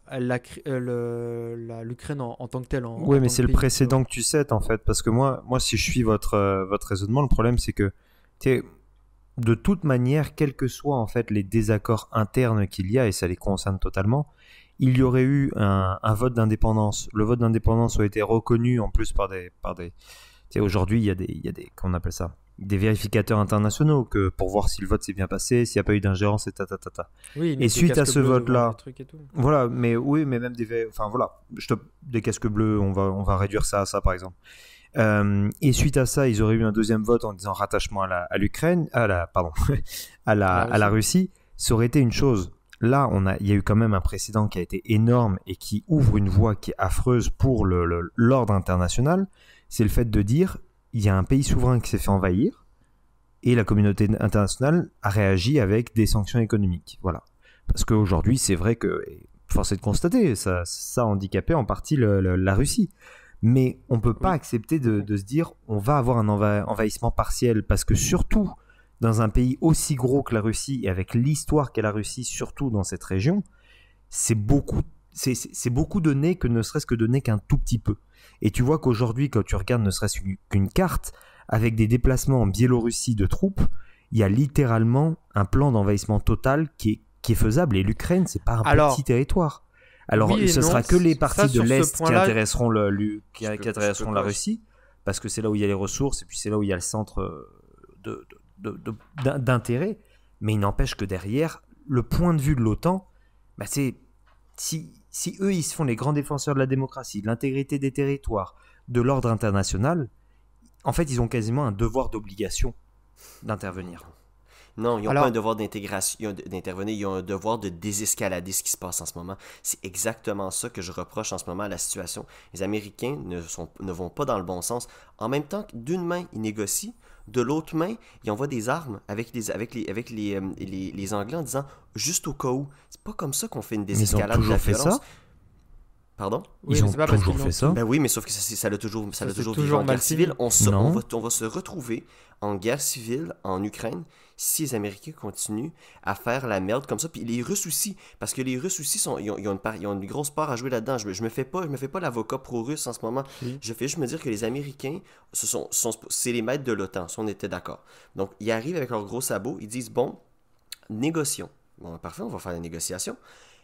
l'Ukraine en tant que telle, oui, en mais tant que c'est le pays, tu vois. précédent que tu cites en fait, parce que moi, si je suis votre raisonnement, le problème c'est que, tu sais, de toute manière, quels que soient en fait les désaccords internes qu'il y a, et ça les concerne totalement, il y aurait eu un vote d'indépendance. Le vote d'indépendance a été reconnu en plus par des. Tu sais, aujourd'hui, il y a des, comment on appelle ça, des vérificateurs internationaux que pour voir si le vote s'est bien passé, s'il n'y a pas eu d'ingérence, et ta ta ta ta. Oui, ils Et mettent des suite à casques ce bleus devant vote-là, les trucs et tout. voilà, mais oui, mais même enfin voilà, des casques bleus, on va réduire ça à ça par exemple. Et suite à ça, ils auraient eu un deuxième vote en disant rattachement à l'Ukraine, pardon, À la à la Russie. Russie. Ça aurait été une chose. Là, il y a eu quand même un précédent qui a été énorme et qui ouvre une voie qui est affreuse pour l'ordre international. C'est le fait de dire, il y a un pays souverain qui s'est fait envahir et la communauté internationale a réagi avec des sanctions économiques. Voilà. Parce qu'aujourd'hui, c'est vrai que, force est de constater, ça a handicapé en partie la Russie. Mais on ne peut pas Oui. accepter de se dire on va avoir un envahissement partiel, parce que surtout dans un pays aussi gros que la Russie et avec l'histoire qu'est la Russie, surtout dans cette région, c'est beaucoup donné que ne serait-ce que donné qu'un tout petit peu. Et tu vois qu'aujourd'hui, quand tu regardes ne serait-ce qu'une carte, avec des déplacements en Biélorussie de troupes, il y a littéralement un plan d'envahissement total qui est faisable. Et l'Ukraine, c'est pas un petit Alors, territoire. Alors, oui et ce non. sera que les Ça, parties de sur ce l'Est qui point-là, intéresseront, qui Je peux intéresseront la pas. Russie, parce que c'est là où il y a les ressources, et puis c'est là où il y a le centre d'intérêt. Mais il n'empêche que derrière, le point de vue de l'OTAN, bah c'est si eux, ils se font les grands défenseurs de la démocratie, de l'intégrité des territoires, de l'ordre international, en fait, ils ont quasiment un devoir d'obligation d'intervenir. Non, ils n'ont pas un alors, devoir d'intégration, d'intervenir, ils ont un devoir de désescalader ce qui se passe en ce moment. C'est exactement ça que je reproche en ce moment à la situation. Les Américains ne vont pas dans le bon sens. En même temps, d'une main, ils négocient, de l'autre main, ils envoient des armes avec les Anglais en disant juste au cas où. C'est pas comme ça qu'on fait une Mais ils ont désescalade de la toujours fait violence. ça. Pardon? oui, Ils mais ont c'est pas parce toujours qu'ils fait l'ont ça. Ben oui, mais sauf que ça l'a toujours, Ça l'a s'est toujours viré toujours en mal guerre civile. fini. Non. On va se retrouver en guerre civile en Ukraine si les Américains continuent à faire la merde comme ça. Puis les Russes aussi, parce que les Russes aussi ils ont une grosse part à jouer là-dedans. Je me fais pas l'avocat pro-russe en ce moment. Si. Je fais juste me dire que les Américains, c'est les maîtres de l'OTAN, si on était d'accord. Donc ils arrivent avec leurs gros sabots, ils disent bon, négocions. Bon, parfait, on va faire la négociation.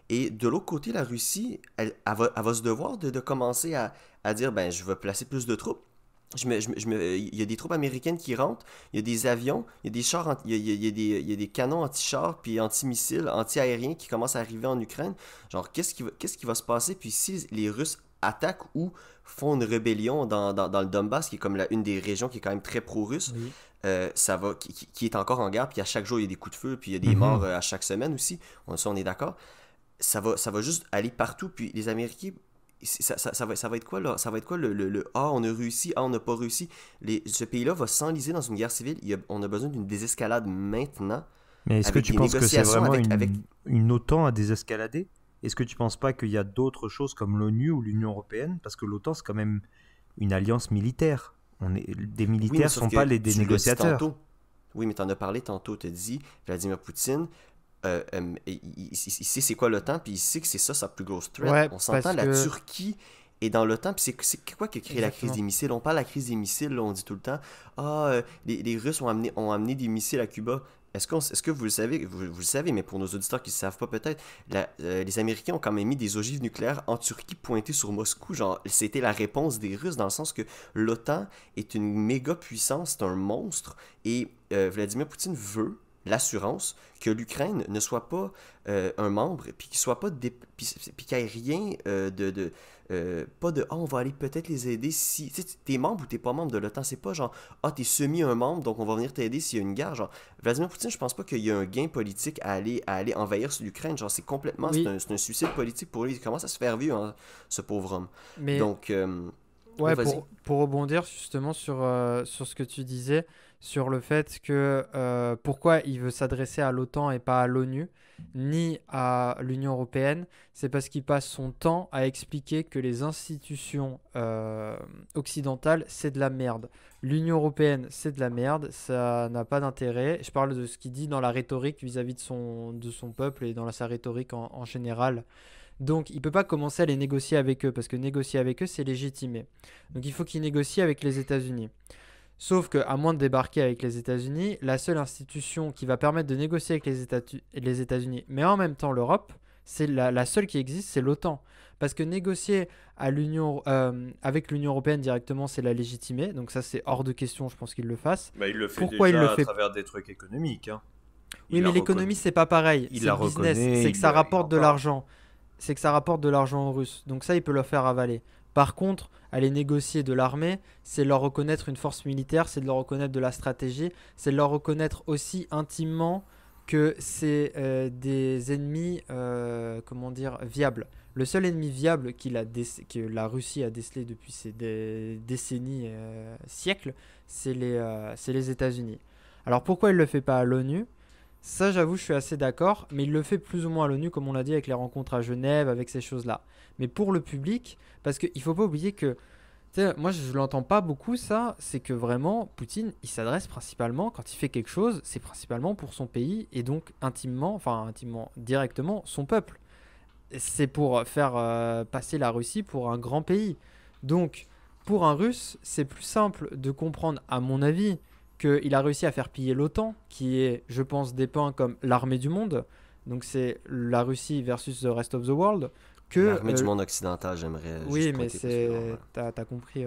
Et de l'autre côté, la Russie, elle va se devoir de commencer à dire, ben, je vais placer plus de troupes. Il y a des troupes américaines qui rentrent, il y a des avions, il y a des chars, il y a des canons anti-chars, puis anti-missiles, anti-aériens qui commencent à arriver en Ukraine. Genre, qu'est-ce qui va se passer? Puis si les Russes attaquent ou font une rébellion dans le Donbass, qui est comme une des régions qui est quand même très pro-russe, Oui. qui est encore en guerre, puis à chaque jour il y a des coups de feu, puis il y a des morts à chaque semaine aussi. Ça, on est d'accord. Ça va juste aller partout. Puis les Américains, ça va être quoi là? Ça va être quoi ah, on a réussi, ah, on n'a pas réussi. Ce pays-là va s'enliser dans une guerre civile. On a besoin d'une désescalade maintenant. Mais est-ce que Avec tu des penses que c'est négociations vraiment avec. une OTAN à désescalader? Est-ce que tu penses pas qu'il y a d'autres choses comme l'ONU ou l'Union européenne? Parce que l'OTAN, c'est quand même une alliance militaire. Des Oui, mais militaires sauf sont que pas des tu l'as dit négociateurs. tantôt. Oui, mais t'en as parlé tantôt. T'as dit Vladimir Poutine. Il sait c'est quoi l'OTAN, puis il sait que c'est ça sa plus grosse threat. Ouais, On s'entend, parce la que. Turquie est dans l'OTAN, puis c'est quoi qui a créé la crise Exactement. des missiles? On parle de la crise des missiles, là, on dit tout le temps, ah, les Russes ont amené des missiles à Cuba. Est-ce que vous le savez? Vous le savez, mais pour nos auditeurs qui ne savent pas peut-être, les Américains ont quand même mis des ogives nucléaires en Turquie pointées sur Moscou. Genre, c'était la réponse des Russes dans le sens que l'OTAN est une méga puissance, c'est un monstre, et Vladimir Poutine veut l'assurance que l'Ukraine ne soit pas un membre, puis qu'il soit pas puis qu'il n'y ait rien pas de on va aller peut-être les aider si tu sais, t'es membre ou t'es pas membre de l'OTAN, c'est pas genre t'es semi un membre donc on va venir t'aider s'il y a une guerre. Genre Vladimir Poutine, je pense pas qu'il y a un gain politique à aller envahir l'Ukraine. Genre c'est complètement Oui, c'est un suicide politique pour lui. Il commence à se faire vivre, hein, ce pauvre homme. mais Donc ouais, vas-y. pour rebondir justement sur ce que tu disais, sur le fait que pourquoi il veut s'adresser à l'OTAN et pas à l'ONU, ni à l'Union européenne, c'est parce qu'il passe son temps à expliquer que les institutions occidentales, c'est de la merde. L'Union européenne, c'est de la merde, ça n'a pas d'intérêt. Je parle de ce qu'il dit dans la rhétorique vis-à-vis de son peuple et dans sa rhétorique en général. Donc il ne peut pas commencer à les négocier avec eux, parce que négocier avec eux, c'est légitimé. Donc il faut qu'il négocie avec les États-Unis. Sauf qu'à moins de débarquer avec les États-Unis, la seule institution qui va permettre de négocier avec les États-Unis, mais en même temps l'Europe, c'est la seule qui existe, c'est l'OTAN. Parce que négocier avec l'Union européenne directement, c'est la légitimer. Donc ça, c'est hors de question, je pense qu'il le fasse. Bah, il le fait Pourquoi il le déjà à fait? travers des trucs économiques, hein. Oui, Il la mais l'économie, reconnaît, c'est pas pareil. il C'est la le business. reconnaît, C'est que ça il rapporte en de parle. l'argent. C'est que ça rapporte de l'argent aux Russes. Donc ça, il peut leur faire avaler. Par contre, aller négocier de l'armée, c'est leur reconnaître une force militaire, c'est de leur reconnaître de la stratégie, c'est de leur reconnaître aussi intimement que c'est des ennemis, comment dire, viables. Le seul ennemi viable que la Russie a décelé depuis ces décennies, siècles, c'est les États-Unis. Alors pourquoi il ne le fait pas à l'ONU? Ça, j'avoue, je suis assez d'accord, mais il le fait plus ou moins à l'ONU, comme on l'a dit, avec les rencontres à Genève, avec ces choses-là. Mais pour le public, parce qu'il ne faut pas oublier que, tu sais, moi, je ne l'entends pas beaucoup, ça, c'est que vraiment, Poutine, il s'adresse principalement, quand il fait quelque chose, c'est principalement pour son pays, et donc intimement, directement, son peuple. C'est pour faire passer la Russie pour un grand pays. Donc, pour un Russe, c'est plus simple de comprendre, à mon avis, qu'il a réussi à faire piller l'OTAN, qui est, je pense, dépeint comme l'armée du monde. Donc, c'est la Russie versus the rest of the world. Que, L'armée du monde occidental, j'aimerais juste oui, mais pointer particulièrement. Ouais. t'as compris.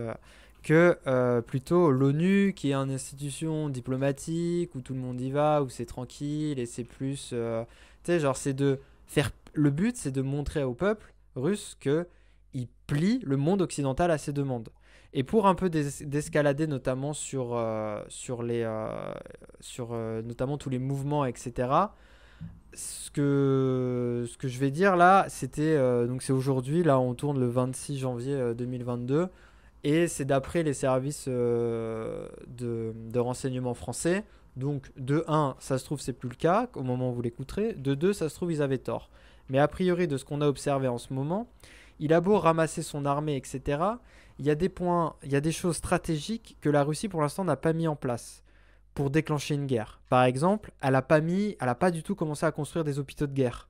Que plutôt l'ONU, qui est une institution diplomatique, où tout le monde y va, où c'est tranquille, et c'est plus. Tu sais, genre, c'est de faire. Le but, c'est de montrer au peuple russe que il plie le monde occidental à ses demandes. Et pour un peu d'escalader, notamment sur notamment tous les mouvements, etc. Ce que je vais dire là, c'était donc c'est aujourd'hui, là on tourne le 26 janvier 2022, et c'est d'après les services de renseignement français. Donc de un, ça se trouve c'est plus le cas au moment où vous l'écouterez. De deux, ça se trouve ils avaient tort. Mais a priori de ce qu'on a observé en ce moment, il a beau ramasser son armée, etc. Il y a des points, il y a des choses stratégiques que la Russie pour l'instant n'a pas mis en place pour déclencher une guerre. Par exemple, elle a pas du tout commencé à construire des hôpitaux de guerre.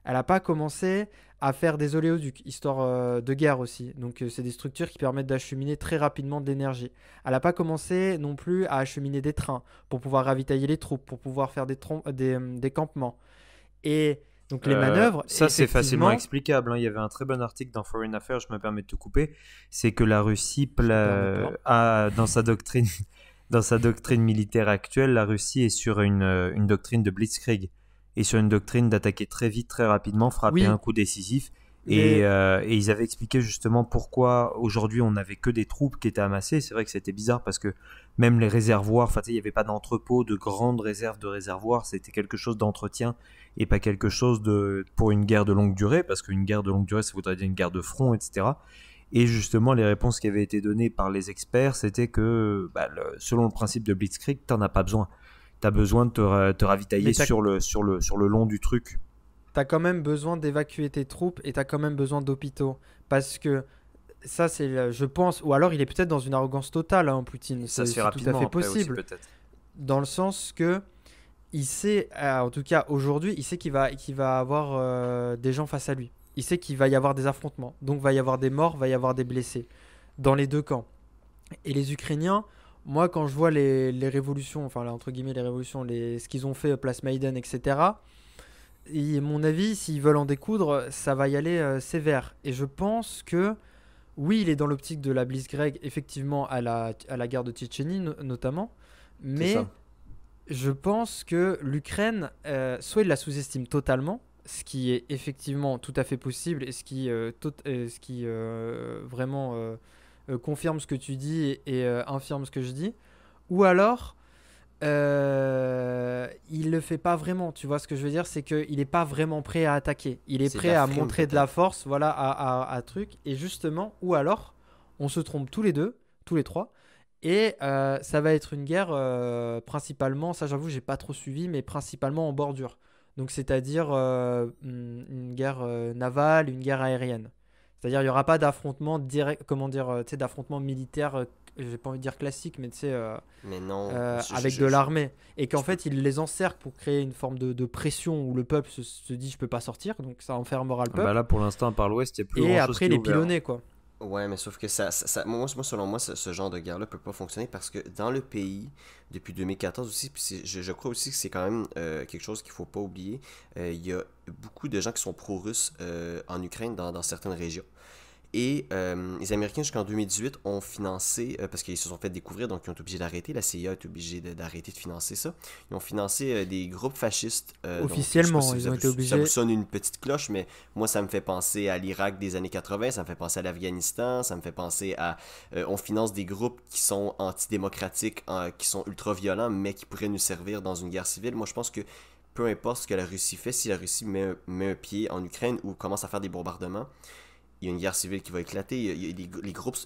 Elle n'a pas commencé à faire des oléoducs, histoire de guerre aussi. Donc c'est des structures qui permettent d'acheminer très rapidement de l'énergie. Elle n'a pas commencé non plus à acheminer des trains pour pouvoir ravitailler les troupes, pour pouvoir faire des campements. Et donc les manœuvres, Ça, c'est facilement effectivement, explicable, hein. Il y avait un très bon article dans Foreign Affairs, je me permets de te couper. C'est que la Russie je ne permets pas. a, dans sa doctrine, dans sa doctrine militaire actuelle, la Russie est sur une doctrine de blitzkrieg et sur une doctrine d'attaquer très vite, très rapidement, frapper un Oui, coup décisif. mais Et ils avaient expliqué justement pourquoi aujourd'hui on n'avait que des troupes qui étaient amassées. C'est vrai que c'était bizarre parce que même les réservoirs, enfin, tu sais, il n'y avait pas d'entrepôt, de grandes réserves de réservoirs. C'était quelque chose d'entretien et pas quelque chose pour une guerre de longue durée, parce qu'une guerre de longue durée, ça voudrait dire une guerre de front, etc. Et justement, les réponses qui avaient été données par les experts, c'était que selon le principe de Blitzkrieg, tu n'en as pas besoin. Tu as besoin de te ravitailler mais t'as sur le long du truc. t'as quand même besoin d'évacuer tes troupes, et t'as quand même besoin d'hôpitaux. Parce que ça, je pense, ou alors il est peut-être dans une arrogance totale, hein, Poutine. Ça se fait C'est tout à rapidement fait après aussi, possible. peut-être. Dans le sens que il sait, en tout cas aujourd'hui, il sait qu'il va avoir des gens face à lui. Il sait qu'il va y avoir des affrontements. Donc va y avoir des morts, va y avoir des blessés. Dans les deux camps. Et les Ukrainiens, moi quand je vois les révolutions, enfin là, entre guillemets les révolutions, ce qu'ils ont fait place Maïdan, etc. Et à mon avis, s'ils veulent en découdre, ça va y aller sévère. Et je pense que, oui, il est dans l'optique de la Blitzkrieg, effectivement, à la guerre de Tchétchénie notamment. C'est Mais ça. je pense que l'Ukraine, soit il la sous-estime totalement, ce qui est effectivement tout à fait possible et ce qui vraiment confirme ce que tu dis et infirme ce que je dis, ou alors il le fait pas vraiment. Tu vois ce que je veux dire, c'est qu'il est pas vraiment prêt à attaquer. Il est C'est de prêt la à frime, montrer de la peut-être. force, voilà, à truc. Et justement, ou alors, on se trompe tous les deux, tous les trois. Et ça va être une guerre principalement, ça j'avoue, j'ai pas trop suivi, mais principalement en bordure. Donc c'est-à-dire une guerre navale, une guerre aérienne. C'est-à-dire il y aura pas d'affrontement direct, comment dire, tu sais, d'affrontement militaire, j'ai pas envie de dire classique, mais tu sais, Mais non, avec de l'armée. Et qu'en fait, ils les encerclent pour créer une forme de pression où le peuple se dit je peux pas sortir, donc ça enfermera le Bah peuple. là, pour l'instant, par l'ouest, il n'y a plus Et grand-chose après, qui est les ouvert. pilonner, quoi. ouais, mais sauf que moi, selon moi, ce genre de guerre-là peut pas fonctionner parce que dans le pays, depuis 2014 aussi, puis je crois aussi que c'est quand même quelque chose qu'il faut pas oublier, il y a beaucoup de gens qui sont pro-russes en Ukraine dans certaines régions. Et les Américains, jusqu'en 2018, ont financé, parce qu'ils se sont fait découvrir, donc ils ont été obligés d'arrêter, la CIA est obligée d'arrêter de financer ça. Ils ont financé des groupes fascistes. Donc, je sais pas Officiellement, si ils ont été ça vous obligés. sonne une petite cloche, mais moi, ça me fait penser à l'Irak des années 80, ça me fait penser à l'Afghanistan, ça me fait penser à... on finance des groupes qui sont antidémocratiques, qui sont ultra-violents, mais qui pourraient nous servir dans une guerre civile. Moi, je pense que peu importe ce que la Russie fait, si la Russie met un pied en Ukraine ou commence à faire des bombardements, il y a une guerre civile qui va éclater. Il y a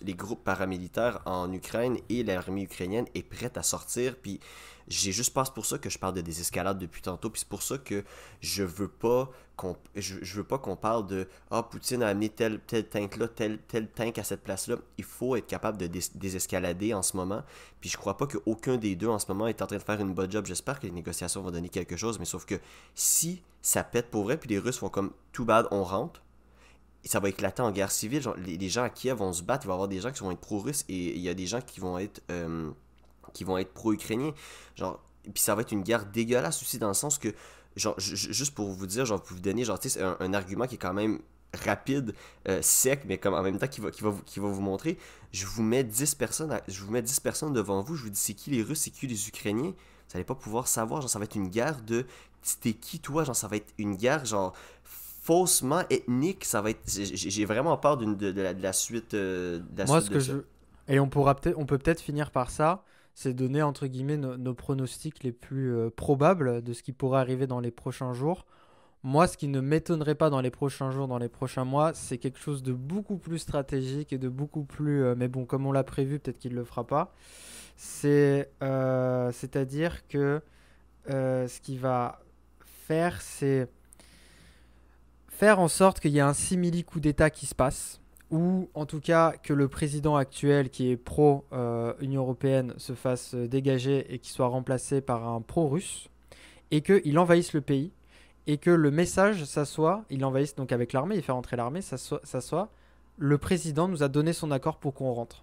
les groupes paramilitaires en Ukraine et l'armée ukrainienne est prête à sortir. Puis j'ai juste pas, c'est pour ça que je parle de désescalade depuis tantôt. Puis c'est pour ça que je veux pas qu'on parle de Poutine a amené tel tank là, tel tank à cette place-là. Il faut être capable de désescalader en ce moment. Puis je crois pas qu'aucun des deux en ce moment est en train de faire une bonne job. J'espère que les négociations vont donner quelque chose. Mais sauf que si ça pète pour vrai, puis les Russes font comme too bad, on rentre, ça va éclater en guerre civile. Genre, les gens à Kiev vont se battre. Il va y avoir des gens qui vont être pro-russes et il y a des gens qui vont être pro-ukrainiens. Genre, puis ça va être une guerre dégueulasse aussi dans le sens que, genre, juste pour vous dire, genre, pour vous donner, genre, tu sais, c'est un argument qui est quand même rapide, sec, mais comme en même temps qui va vous montrer. Je vous mets 10 personnes devant vous. Je vous dis c'est qui les Russes, c'est qui les Ukrainiens. Vous allez pas pouvoir savoir. Genre, ça va être une guerre de c'était qui toi. Genre, ça va être une guerre genre faussement ethnique. Ça va être. J'ai vraiment peur de la suite, de la Moi, suite ce de que ça. je. Et on peut peut-être finir par ça, c'est donner entre guillemets nos pronostics les plus probables de ce qui pourrait arriver dans les prochains jours. Moi, ce qui ne m'étonnerait pas dans les prochains jours, dans les prochains mois, c'est quelque chose de beaucoup plus stratégique et de beaucoup plus. Mais bon, comme on l'a prévu, peut-être qu'il ne le fera pas. C'est-à-dire que ce qu'il va faire, c'est faire en sorte qu'il y ait un simili coup d'État qui se passe, ou en tout cas que le président actuel qui est pro-Union Européenne se fasse dégager et qu'il soit remplacé par un pro-russe, et qu'il envahisse le pays, et que le message, ça soit, il envahisse donc avec l'armée, il fait rentrer l'armée, ça soit, le président nous a donné son accord pour qu'on rentre.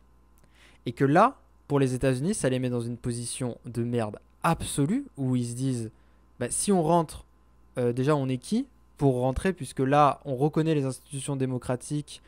Et que là, pour les États-Unis, ça les met dans une position de merde absolue, où ils se disent, bah, si on rentre, déjà on est qui pour rentrer, puisque là, on reconnaît les institutions démocratiques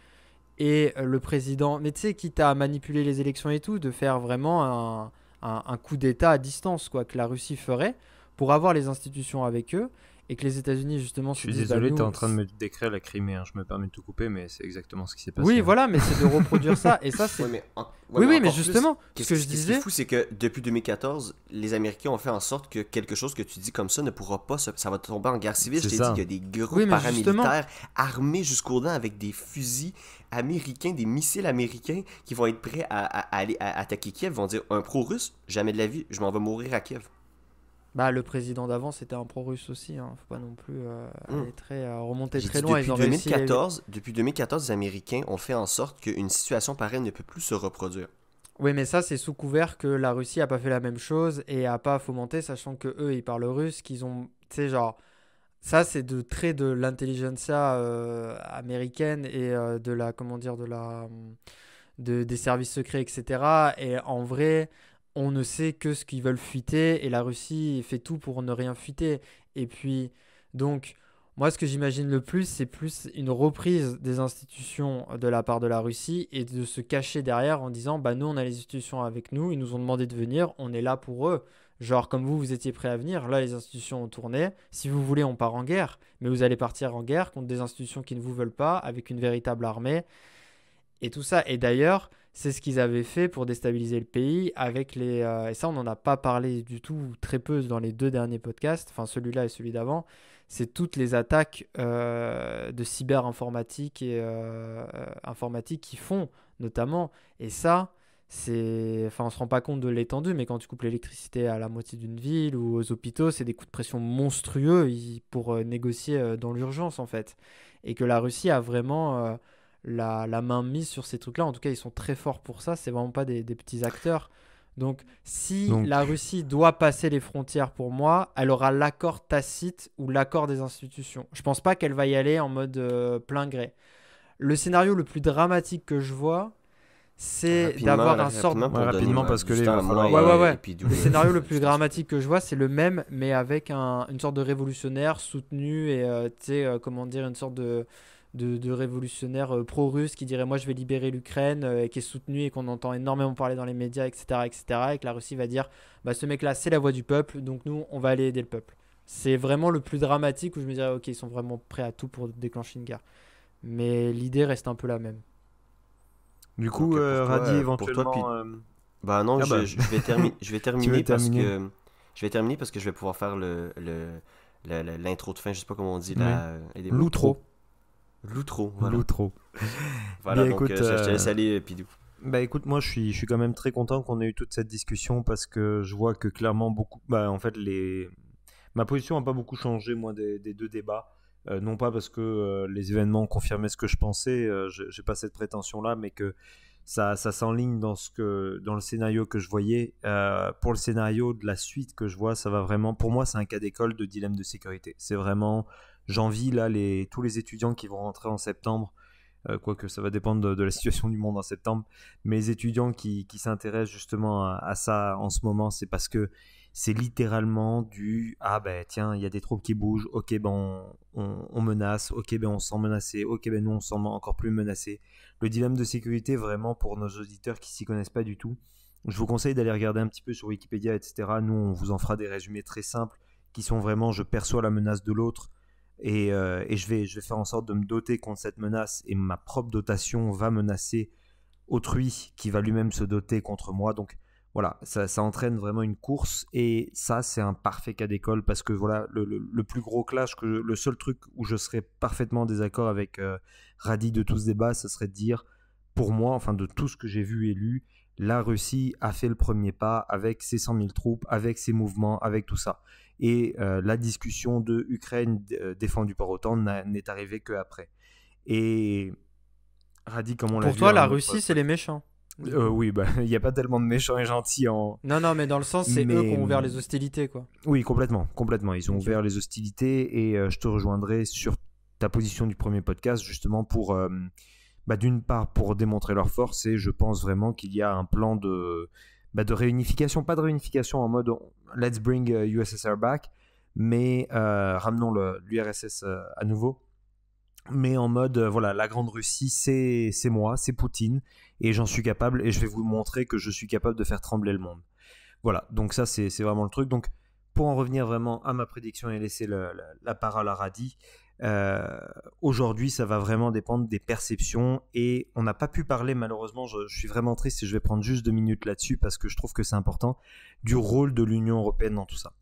et le président, mais tu sais, quitte à manipuler les élections et tout, de faire vraiment un coup d'État à distance, quoi, que la Russie ferait, pour avoir les institutions avec eux, et que les États-Unis, justement, Je se suis disent, bah désolé, tu es nous... en train de me décrire la Crimée. Hein. Je me permets de tout couper, mais c'est exactement ce qui s'est passé. Oui, Hein. voilà, mais c'est de reproduire ça, et ça, c'est... Ouais, Oui, oui, mais encore plus, justement, ce que je qu'est-ce qui est disais... fou, c'est que depuis 2014, les Américains ont fait en sorte que quelque chose que tu dis comme ça ne pourra pas, ça va tomber en guerre civile. C'est Je t'ai ça. dit, il y a des groupes Oui, mais justement, paramilitaires armés jusqu'aux dents avec des fusils américains, des missiles américains qui vont être prêts à aller à attaquer Kiev. Ils vont dire, un pro-russe, jamais de la vie, je m'en vais mourir à Kiev. bah, le président d'avant, c'était un pro-russe aussi, hein. Faut pas non plus Hmm. aller remonter J'ai très dit, loin, ils ont réussi... depuis 2014, les Américains ont fait en sorte qu'une situation pareille ne peut plus se reproduire. Oui, mais ça, c'est sous couvert que la Russie a pas fait la même chose et a pas fomenté, sachant que eux, ils parlent russe, qu'ils ont, tu sais, genre, ça, c'est de traits de l'intelligentsia américaine et de la, comment dire, des services secrets, etc. Et en vrai, on ne sait que ce qu'ils veulent fuiter et la Russie fait tout pour ne rien fuiter. Et puis, donc, moi, ce que j'imagine le plus, c'est plus une reprise des institutions de la part de la Russie et de se cacher derrière en disant, bah nous, on a les institutions avec nous, ils nous ont demandé de venir, on est là pour eux. Genre, comme vous étiez prêt à venir, là, les institutions ont tourné. Si vous voulez, on part en guerre. Mais vous allez partir en guerre contre des institutions qui ne vous veulent pas, avec une véritable armée. Et tout ça. Et d'ailleurs, c'est ce qu'ils avaient fait pour déstabiliser le pays avec les... et ça, on n'en a pas parlé du tout, ou très peu dans les 2 derniers podcasts, enfin celui-là et celui d'avant. C'est toutes les attaques de cyber-informatique et informatique qui font, notamment. Et ça, c'est... Enfin, on se rend pas compte de l'étendue, mais quand tu coupes l'électricité à la moitié d'une ville ou aux hôpitaux, c'est des coups de pression monstrueux pour négocier dans l'urgence, en fait. Et que la Russie a vraiment... la main mise sur ces trucs-là. En tout cas, ils sont très forts pour ça. C'est vraiment pas des petits acteurs. Donc, si Donc, la Russie doit passer les frontières pour moi, elle aura l'accord tacite ou l'accord des institutions. Je pense pas qu'elle va y aller en mode plein gré. Le scénario le plus dramatique que je vois, c'est d'avoir un sort de... rapidement parce que du les temps à va moi falloir- Ouais. et puis Le scénario le plus dramatique que je vois, c'est le même, mais avec une sorte de révolutionnaire soutenu et, tu sais, comment dire, une sorte de révolutionnaire pro-russe qui dirait moi je vais libérer l'Ukraine et qui est soutenu et qu'on entend énormément parler dans les médias, etc. Et que la Russie va dire bah ce mec-là c'est la voix du peuple, donc nous on va aller aider le peuple. C'est vraiment le plus dramatique où je me dirais ok, ils sont vraiment prêts à tout pour déclencher une guerre. Mais l'idée reste un peu la même. Du coup, Donc, pour toi, Radi, pour toi, éventuellement. puis- Bah non, Ah bah. je vais je vais terminer parce terminer. que je vais terminer parce que je vais pouvoir faire l'intro de fin, je sais pas comment on dit, aidez-moi. L'outro. L'outro, voilà. L'outro. Voilà, Bien, donc écoute, je te laisse aller, Pidou. Bah écoute, moi je suis quand même très content qu'on ait eu toute cette discussion parce que je vois que clairement beaucoup. Bah en fait, ma position n'a pas beaucoup changé, moi, des 2 débats. Non pas parce que les événements confirmaient ce que je pensais, j'ai pas cette prétention-là, mais que ça s'enligne dans le scénario que je voyais. Pour le scénario de la suite que je vois, ça va vraiment. Pour moi, c'est un cas d'école de dilemme de sécurité. C'est vraiment. J'envie là tous les étudiants qui vont rentrer en septembre. Quoique ça va dépendre de la situation du monde en septembre, mais les étudiants qui s'intéressent justement à ça en ce moment, c'est parce que c'est littéralement ah ben tiens, il y a des troupes qui bougent, ok ben on menace, ok ben on se sent menacé, ok ben nous on se sent encore plus menacé. Le dilemme de sécurité, vraiment pour nos auditeurs qui s'y connaissent pas du tout, je vous conseille d'aller regarder un petit peu sur Wikipédia, etc. Nous on vous en fera des résumés très simples qui sont vraiment je perçois la menace de l'autre. Et je vais faire en sorte de me doter contre cette menace et ma propre dotation va menacer autrui qui va lui-même se doter contre moi. Donc voilà, ça entraîne vraiment une course et ça c'est un parfait cas d'école parce que voilà, le plus gros clash, le seul truc où je serais parfaitement en désaccord avec Radi de tout ce débat, ce serait de dire, pour moi, enfin de tout ce que j'ai vu et lu, la Russie a fait le premier pas avec ses 100 000 troupes, avec ses mouvements, avec tout ça. Et la discussion de Ukraine défendue par OTAN n'est arrivée qu'après. Et Radi, comme on l'a vu... Pour toi, la Russie, c'est les méchants. Oui, bah il n'y a pas tellement de méchants et gentils en... Non, mais dans le sens, c'est Mais- eux qui ont ouvert les hostilités, quoi. Oui, complètement. Ils ont Ok. ouvert les hostilités et je te rejoindrai sur ta position du premier podcast justement pour, d'une part, pour démontrer leur force et je pense vraiment qu'il y a un plan de réunification, pas de réunification en mode let's bring USSR back, mais ramenons l'URSS à nouveau. Mais en mode, voilà, la Grande Russie, c'est moi, c'est Poutine, et j'en suis capable, et je vais vous montrer que je suis capable de faire trembler le monde. Voilà, donc ça, c'est vraiment le truc. Donc, pour en revenir vraiment à ma prédiction et laisser la parole à Radi, aujourd'hui, ça va vraiment dépendre des perceptions, et on n'a pas pu parler, malheureusement, je suis vraiment triste, et je vais prendre juste 2 minutes là-dessus, parce que je trouve que c'est important, du rôle de l'Union européenne dans tout ça.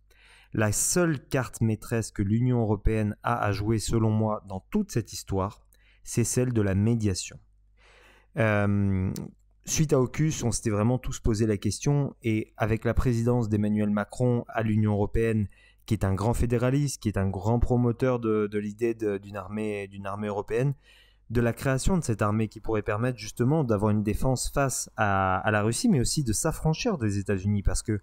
La seule carte maîtresse que l'Union européenne a à jouer, selon moi, dans toute cette histoire, c'est celle de la médiation. Suite à AUKUS, on s'était vraiment tous posé la question, et avec la présidence d'Emmanuel Macron à l'Union européenne, qui est un grand fédéraliste, qui est un grand promoteur de l'idée d'une armée européenne, de la création de cette armée qui pourrait permettre justement d'avoir une défense face à la Russie, mais aussi de s'affranchir des États-Unis, parce que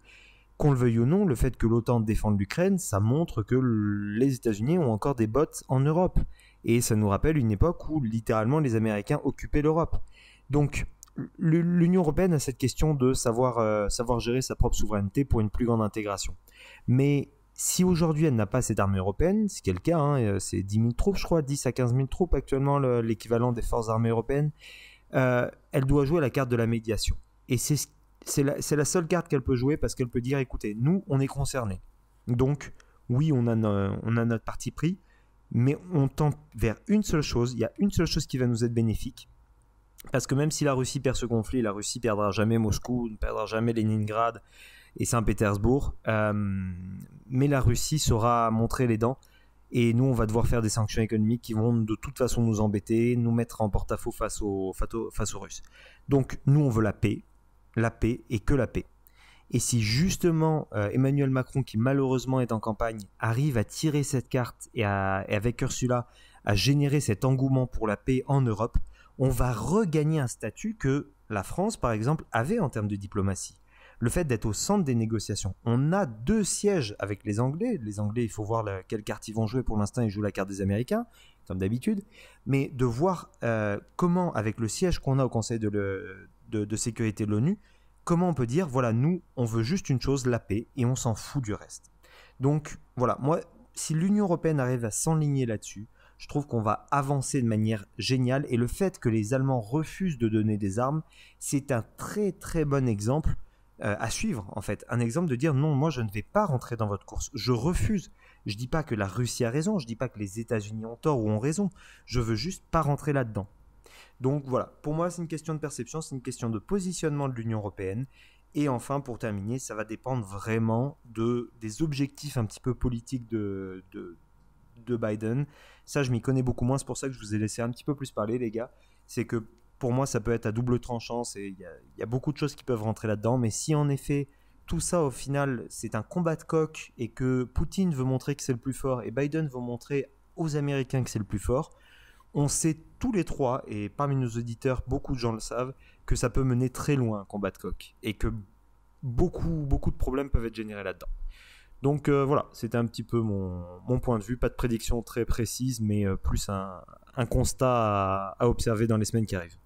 qu'on le veuille ou non, le fait que l'OTAN défende l'Ukraine, ça montre que les États-Unis ont encore des bottes en Europe. Et ça nous rappelle une époque où littéralement les Américains occupaient l'Europe. Donc l'Union européenne a cette question de savoir gérer sa propre souveraineté pour une plus grande intégration. Mais si aujourd'hui elle n'a pas cette armée européenne, ce qui est le cas, hein, c'est 10 000 troupes je crois, 10 à 15 000 troupes actuellement l'équivalent des forces armées européennes, elle doit jouer la carte de la médiation. Et c'est ce c'est la seule carte qu'elle peut jouer parce qu'elle peut dire, écoutez, nous, on est concernés. Donc, oui, on a notre parti pris, mais on tend vers une seule chose. Il y a une seule chose qui va nous être bénéfique. Parce que même si la Russie perd ce conflit, la Russie perdra jamais Moscou, ne perdra jamais Leningrad et Saint-Pétersbourg. Mais la Russie saura montrer les dents. Et nous, on va devoir faire des sanctions économiques qui vont de toute façon nous embêter, nous mettre en porte-à-faux face aux Russes. Donc, nous, on veut la paix et que la paix. Et si justement Emmanuel Macron, qui malheureusement est en campagne, arrive à tirer cette carte et avec Ursula à générer cet engouement pour la paix en Europe, on va regagner un statut que la France, par exemple, avait en termes de diplomatie. Le fait d'être au centre des négociations. On a 2 sièges avec les Anglais. Les Anglais, il faut voir quelle carte ils vont jouer. Pour l'instant, ils jouent la carte des Américains, comme d'habitude. Mais de voir comment, avec le siège qu'on a au Conseil de sécurité de l'ONU, comment on peut dire, voilà, nous, on veut juste une chose, la paix, et on s'en fout du reste. Donc, voilà, moi, si l'Union européenne arrive à s'enligner là-dessus, je trouve qu'on va avancer de manière géniale. Et le fait que les Allemands refusent de donner des armes, c'est un très très bon exemple à suivre, en fait. Un exemple de dire, non, moi, je ne vais pas rentrer dans votre course. Je refuse. Je dis pas que la Russie a raison, je dis pas que les États-Unis ont tort ou ont raison. Je veux juste pas rentrer là-dedans. Donc voilà, pour moi, c'est une question de perception, c'est une question de positionnement de l'Union européenne. Et enfin, pour terminer, ça va dépendre vraiment des objectifs un petit peu politiques de Biden. Ça, je m'y connais beaucoup moins, c'est pour ça que je vous ai laissé un petit peu plus parler, les gars. C'est que pour moi, ça peut être à double tranchant, il y a beaucoup de choses qui peuvent rentrer là-dedans, mais si en effet, tout ça, au final, c'est un combat de coq et que Poutine veut montrer que c'est le plus fort et Biden veut montrer aux Américains que c'est le plus fort, on sait tous les trois, et parmi nos auditeurs, beaucoup de gens le savent, que ça peut mener très loin un combat de coq et que beaucoup de problèmes peuvent être générés là-dedans. Donc voilà, c'était un petit peu mon point de vue. Pas de prédiction très précise, mais plus un constat à observer dans les semaines qui arrivent.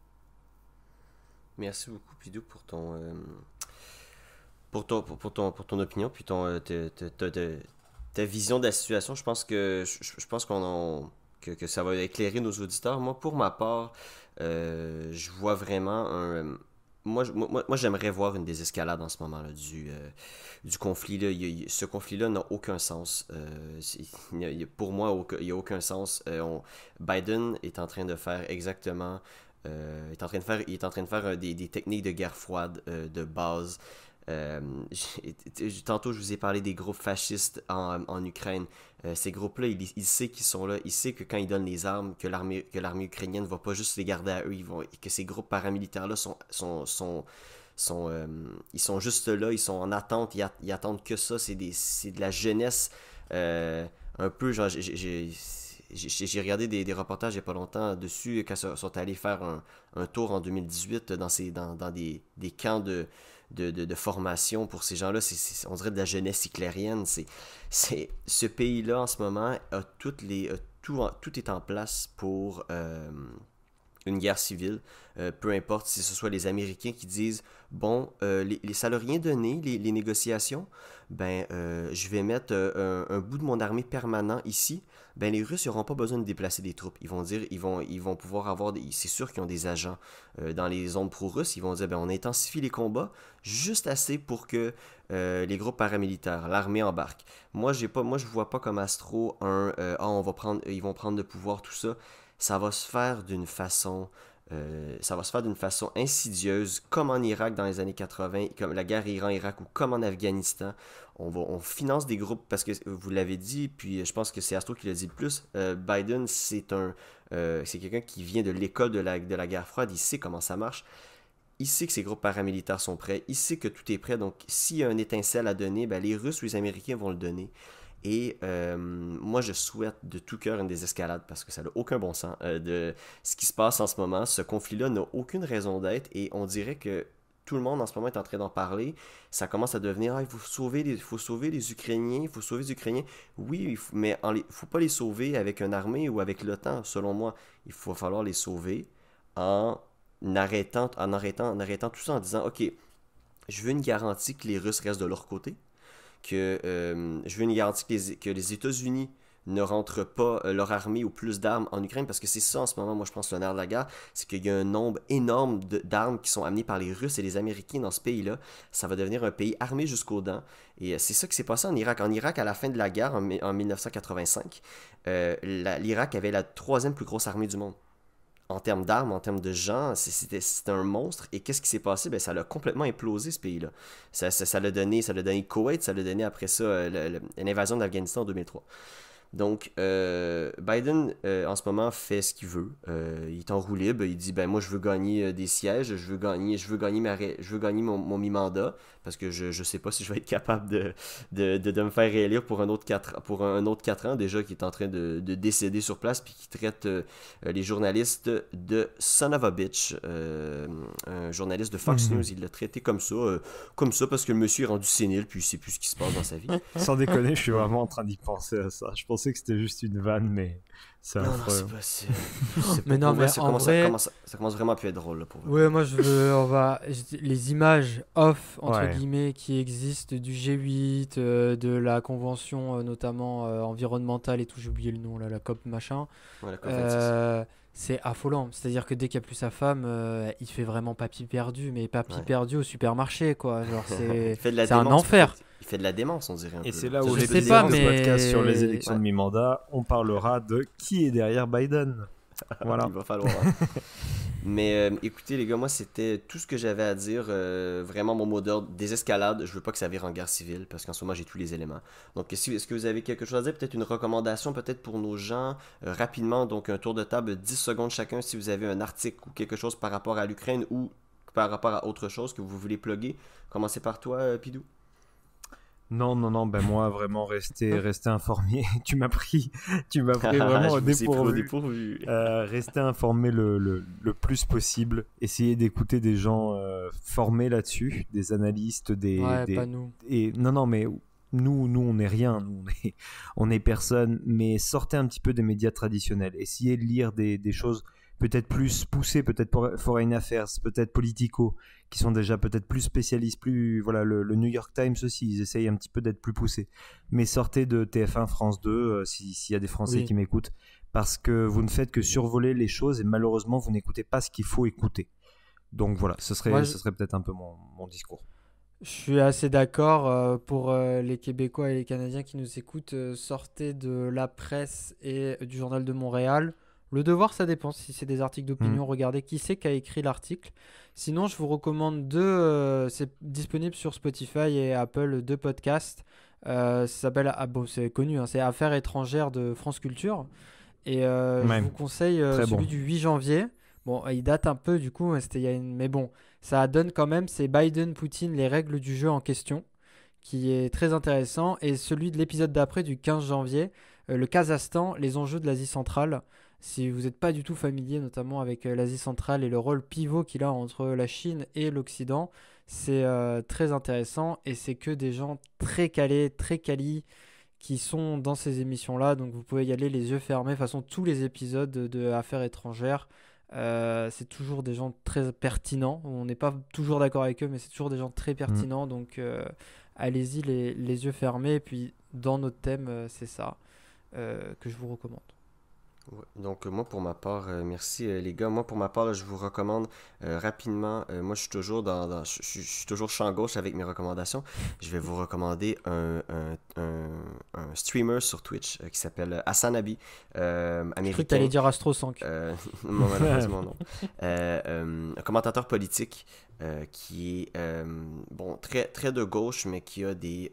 Merci beaucoup, Pidou, pour ton opinion, puis ta vision de la situation. Je pense que ça va éclairer nos auditeurs. Moi, pour ma part, je vois vraiment moi, j'aimerais voir une désescalade en ce moment-là du conflit. Là. Ce conflit-là n'a aucun sens. Pour moi, il n'y a aucun sens. Biden est en train de faire exactement... il est en train de faire des techniques de guerre froide de base. Tantôt, je vous ai parlé des groupes fascistes en Ukraine. Ces groupes-là, ils savent qu'ils sont là. Ils savent que quand ils donnent les armes, que l'armée ukrainienne ne va pas juste les garder à eux. Que ces groupes paramilitaires-là ils sont juste là. Ils sont en attente. Ils attendent que ça. C'est de la jeunesse. Un peu, genre, j'ai regardé des reportages il n'y a pas longtemps dessus quand ils sont allés faire un tour en 2018 dans des camps de formation pour ces gens-là. On dirait de la jeunesse hitlérienne. Ce pays-là en ce moment tout est en place pour une guerre civile, peu importe si ce soit les Américains qui disent bon, ça n'a rien donné, les négociations, je vais mettre un bout de mon armée permanent ici, les Russes n'auront pas besoin de déplacer des troupes. Ils vont dire, ils vont pouvoir avoir, c'est sûr qu'ils ont des agents dans les zones pro-russes, ils vont dire, on intensifie les combats juste assez pour que les groupes paramilitaires, l'armée embarque. Moi, je vois pas comme Astro ils vont prendre le pouvoir, tout ça. Ça va se faire d'une façon insidieuse, comme en Irak dans les années 80, comme la guerre Iran-Irak ou comme en Afghanistan. On finance des groupes, parce que vous l'avez dit, puis je pense que c'est Astro qui l'a dit le plus, Biden, c'est quelqu'un qui vient de l'école de la guerre froide, il sait comment ça marche. Il sait que ces groupes paramilitaires sont prêts, il sait que tout est prêt, donc s'il y a un étincelle à donner, les Russes ou les Américains vont le donner. Et moi, je souhaite de tout cœur une désescalade parce que ça n'a aucun bon sens de ce qui se passe en ce moment. Ce conflit-là n'a aucune raison d'être et on dirait que tout le monde en ce moment est en train d'en parler. Ça commence à devenir il faut sauver les Ukrainiens, il faut sauver les Ukrainiens. Oui, mais il ne faut pas les sauver avec une armée ou avec l'OTAN, selon moi. Il va falloir les sauver en arrêtant tout ça, en disant ok, je veux une garantie que les Russes restent de leur côté. Que je veux une garantie que les États-Unis ne rentrent pas leur armée ou plus d'armes en Ukraine, parce que c'est ça en ce moment, moi je pense, le nerf de la guerre, c'est qu'il y a un nombre énorme d'armes qui sont amenées par les Russes et les Américains dans ce pays-là. Ça va devenir un pays armé jusqu'aux dents. Et c'est ça qui s'est passé en Irak. En Irak, à la fin de la guerre, en 1985, l'Irak avait la troisième plus grosse armée du monde. En termes d'armes, en termes de gens, c'était un monstre. Et qu'est-ce qui s'est passé? Ben, ça l'a complètement implosé, ce pays-là. Ça l'a donné Koweït, ça l'a donné après ça l'invasion de l'Afghanistan en 2003. Donc, Biden, en ce moment, fait ce qu'il veut. Il est en roue libre. Il dit, ben moi, je veux gagner des sièges. Je veux gagner mon mi-mandat. Parce que je sais pas si je vais être capable de me faire réélire pour un autre 4 ans. Déjà, qui est en train de décéder sur place. Puis qui traite les journalistes de son of a bitch. Un journaliste de Fox News, il l'a traité comme ça parce que le monsieur est rendu sénile. Puis il sait plus ce qui se passe dans sa vie. Sans déconner, je suis vraiment en train d'y penser à ça. Je pensais que c'était juste une vanne, mais c'est affreux. Non, c'est pas... Mais non, mais en vrai... ça commence vraiment à plus être drôle, là, pour vous. Ouais, moi les images off, entre guillemets, qui existent du G8, de la convention notamment environnementale et tout, j'ai oublié le nom, là, la COP machin. Ouais, la COP26. C'est affolant. C'est-à-dire que dès qu'il n'y a plus sa femme, il fait vraiment papy perdu, mais papy perdu au supermarché, quoi. Genre, c'est un enfer. Il fait de la démence, on dirait un peu. Et c'est là où je les sais pas, mais... podcast sur les élections de mi-mandat, on parlera de qui est derrière Biden. Voilà. Il va falloir. Mais écoutez les gars, moi c'était tout ce que j'avais à dire. Vraiment mon mot d'ordre, désescalade. Je veux pas que ça vire en guerre civile parce qu'en ce moment j'ai tous les éléments. Donc est-ce que vous avez quelque chose à dire? Peut-être une recommandation peut-être pour nos gens rapidement. Donc un tour de table, 10 secondes chacun si vous avez un article ou quelque chose par rapport à l'Ukraine ou par rapport à autre chose que vous voulez plugger. Commencez par toi Pidou. Non, ben moi vraiment rester informé. Tu m'as pris vraiment au dépourvu. Rester informé le plus possible. Essayer d'écouter des gens formés là-dessus, des analystes, pas nous. Et non, mais nous on n'est rien, on est personne. Mais sortez un petit peu des médias traditionnels. Essayez de lire des choses peut-être plus poussées, peut-être pour Foreign Affairs, peut-être Politico, qui sont déjà peut-être plus spécialistes, voilà, le New York Times aussi, ils essayent un petit peu d'être plus poussés. Mais sortez de TF1, France 2, s'il y a des Français qui m'écoutent, parce que vous ne faites que survoler les choses et malheureusement vous n'écoutez pas ce qu'il faut écouter. Donc voilà, ce serait peut-être un peu mon discours. Je suis assez d'accord pour les Québécois et les Canadiens qui nous écoutent, sortez de la presse et du Journal de Montréal. Le Devoir, ça dépend. Si c'est des articles d'opinion, regardez qui c'est qui a écrit l'article. Sinon, je vous recommande c'est disponible sur Spotify et Apple, 2 podcasts. Ça s'appelle, c'est connu, hein, c'est Affaires étrangères de France Culture. Et je vous conseille celui du 8 janvier. Bon, il date un peu du coup, mais bon, ça donne quand même, c'est Biden-Poutine, les règles du jeu en question, qui est très intéressant. Et celui de l'épisode d'après, du 15 janvier, le Kazakhstan, les enjeux de l'Asie centrale. Si vous n'êtes pas du tout familier, notamment avec l'Asie centrale et le rôle pivot qu'il a entre la Chine et l'Occident, c'est très intéressant et c'est que des gens très calés, très quali qui sont dans ces émissions-là. Donc vous pouvez y aller les yeux fermés. De toute façon, tous les épisodes de Affaires étrangères, c'est toujours des gens très pertinents. On n'est pas toujours d'accord avec eux, mais c'est toujours des gens très pertinents. Donc allez-y les yeux fermés. Et puis dans notre thème, c'est ça que je vous recommande. Ouais. Donc moi pour ma part, merci les gars. Moi pour ma part, là, je vous recommande rapidement. Moi je suis toujours je suis toujours champ gauche avec mes recommandations. Je vais vous recommander un streamer sur Twitch qui s'appelle Asanabi, américain. Je crois que t'allais dire Astro 5. Non, malheureusement non. Un commentateur politique qui est très très de gauche, mais qui a des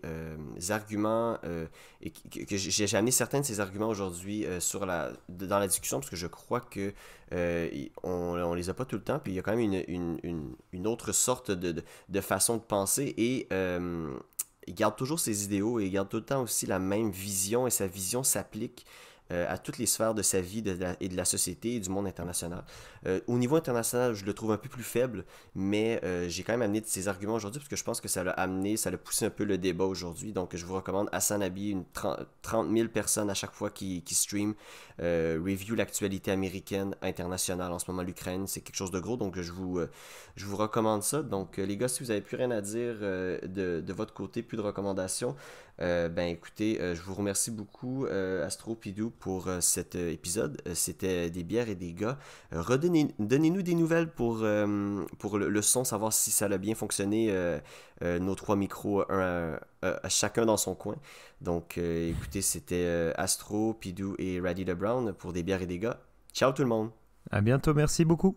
arguments et que j'ai amené certains de ces arguments aujourd'hui dans la discussion parce que je crois que on les a pas tout le temps, puis il y a quand même une autre sorte de façon de penser et il garde toujours ses idéaux et il garde tout le temps aussi la même vision et sa vision s'applique à toutes les sphères de sa vie et de la société et du monde international. Au niveau international, je le trouve un peu plus faible, mais j'ai quand même amené de ces arguments aujourd'hui parce que je pense que ça l'a poussé un peu le débat aujourd'hui. Donc je vous recommande Asanabi, 30 000 personnes à chaque fois qui stream, review l'actualité américaine, internationale, en ce moment l'Ukraine, c'est quelque chose de gros, donc je vous recommande ça. Donc les gars, si vous n'avez plus rien à dire de votre côté, plus de recommandations, Ben écoutez, je vous remercie beaucoup, Astro Pidou, pour cet épisode. C'était des bières et des gars. Donnez-nous des nouvelles pour le son, savoir si ça a bien fonctionné, nos trois micros, à chacun dans son coin. Donc écoutez, c'était Astro, Pidou et Raddy the Brown pour des bières et des gars. Ciao tout le monde! À bientôt, merci beaucoup.